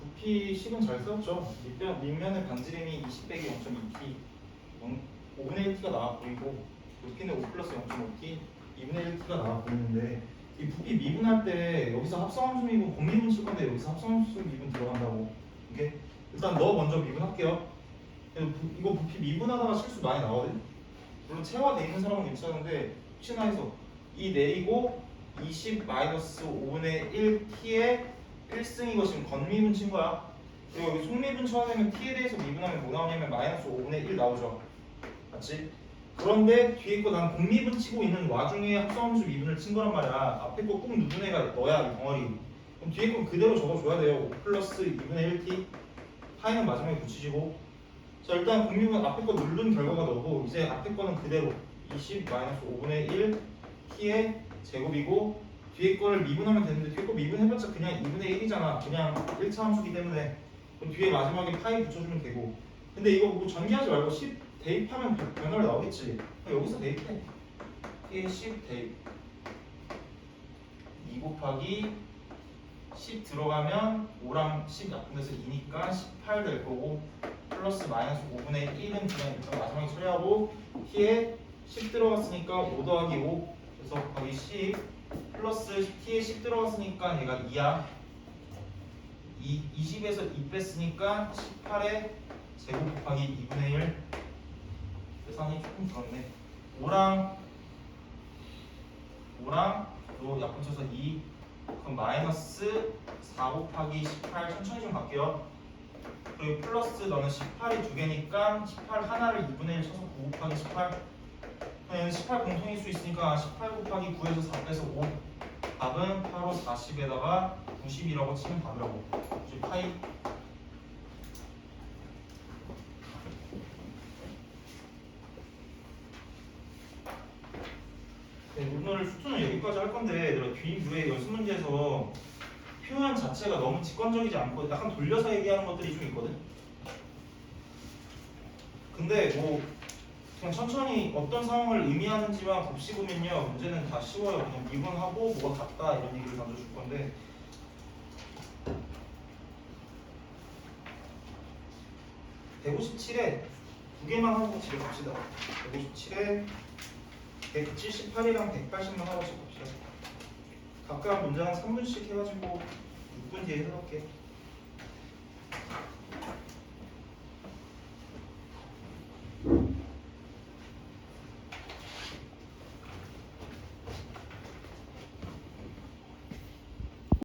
Speaker 1: 부피 식은 잘 썼죠. 밑면의 반지름이 20 빼기 0.2t 5분의 1t가 나와 보이고 높이는 5 플러스 0.5t 2분의 1t가 나와 보이는데 이 부피 미분할 때 여기서 합성함수 미분 공미분 칠 건데 여기서 합성함수 미분 들어간다고. 이게 일단 너 먼저 미분할게요. 이거 부피 미분하다가 실수 많이 나거든. 물론 체화돼 있는 사람은 괜찮은데 혹시나 해서 이 내리고 20 마이너스 5분의 1t의 1승 이거 지금 건미분 친 거야. 그리고 여기 속미분 쳐내면 t에 대해서 미분하면 뭐 나오냐면 마이너스 5분의 1 나오죠. 맞지? 그런데 뒤에 거 난 공미분 치고 있는 와중에 합성함수 미분을 친 거란 말이야. 앞에 거 꾹 누른 애가 너야, 이 덩어리. 그럼 뒤에 거 그대로 적어줘야 돼요. 5 플러스 2분의 1t 파이는 마지막에 붙이시고. 자, 일단 공미분 앞에 거 누른 결과가 너고 이제 앞에 거는 그대로 20 마이너스 5분의 1 t의 제곱이고 뒤에 거를 미분하면 되는데 뒤에 거 미분해봤자 그냥 2분의 1이잖아. 그냥 1차 함수기 때문에. 그럼 뒤에 마지막에 파이 붙여주면 되고. 근데 이거 뭐 전개하지 말고 10 대입하면 변화를 나오겠지. 여기서 대입해. t의 10 대입 2 곱하기 10 들어가면 5랑 10 약분돼서 2니까 18 될 거고 플러스 마이너스 5분의 1은 그냥 일단 마지막에 처리하고 t에 10 들어갔으니까 5 더하기 5 그래서 곱하기 10 플러스 t에 10 들어갔으니까 얘가 2야 20에서 2 뺐으니까 18에 제곱 곱하기 2분의 1 계산이 조금 그렇네 5랑 또 약분 쳐서 2 그럼 마이너스 4 곱하기 18 천천히 좀 갈게요. 그리고 플러스 너는 18이 두 개니까 18 하나를 2분의 1 쳐서 9 곱하기 18 얘는 18 공통일 수 있으니까 18 곱하기 9에서 4 빼서 5 답은 8호 40에다가 90이라고 치면 답이라고 90 파이 네, 오늘 수투는 여기까지 할 건데 내가 뒤에 연습 문제에서 표현 자체가 너무 직관적이지 않고 약간 돌려서 얘기하는 것들이 좀 있거든. 근데 뭐 그냥 천천히 어떤 상황을 의미하는지만 곱씹으면요 문제는 다 쉬워요. 그냥 미분하고 뭐가 같다 이런 얘기를 던져줄 건데 157에 두 개만 하고 집에 갑시다. 157에 178이랑 180만 하고 집에 갑시다. 각각 문제 한 3분씩 해가지고 6분 뒤에 해놓을게.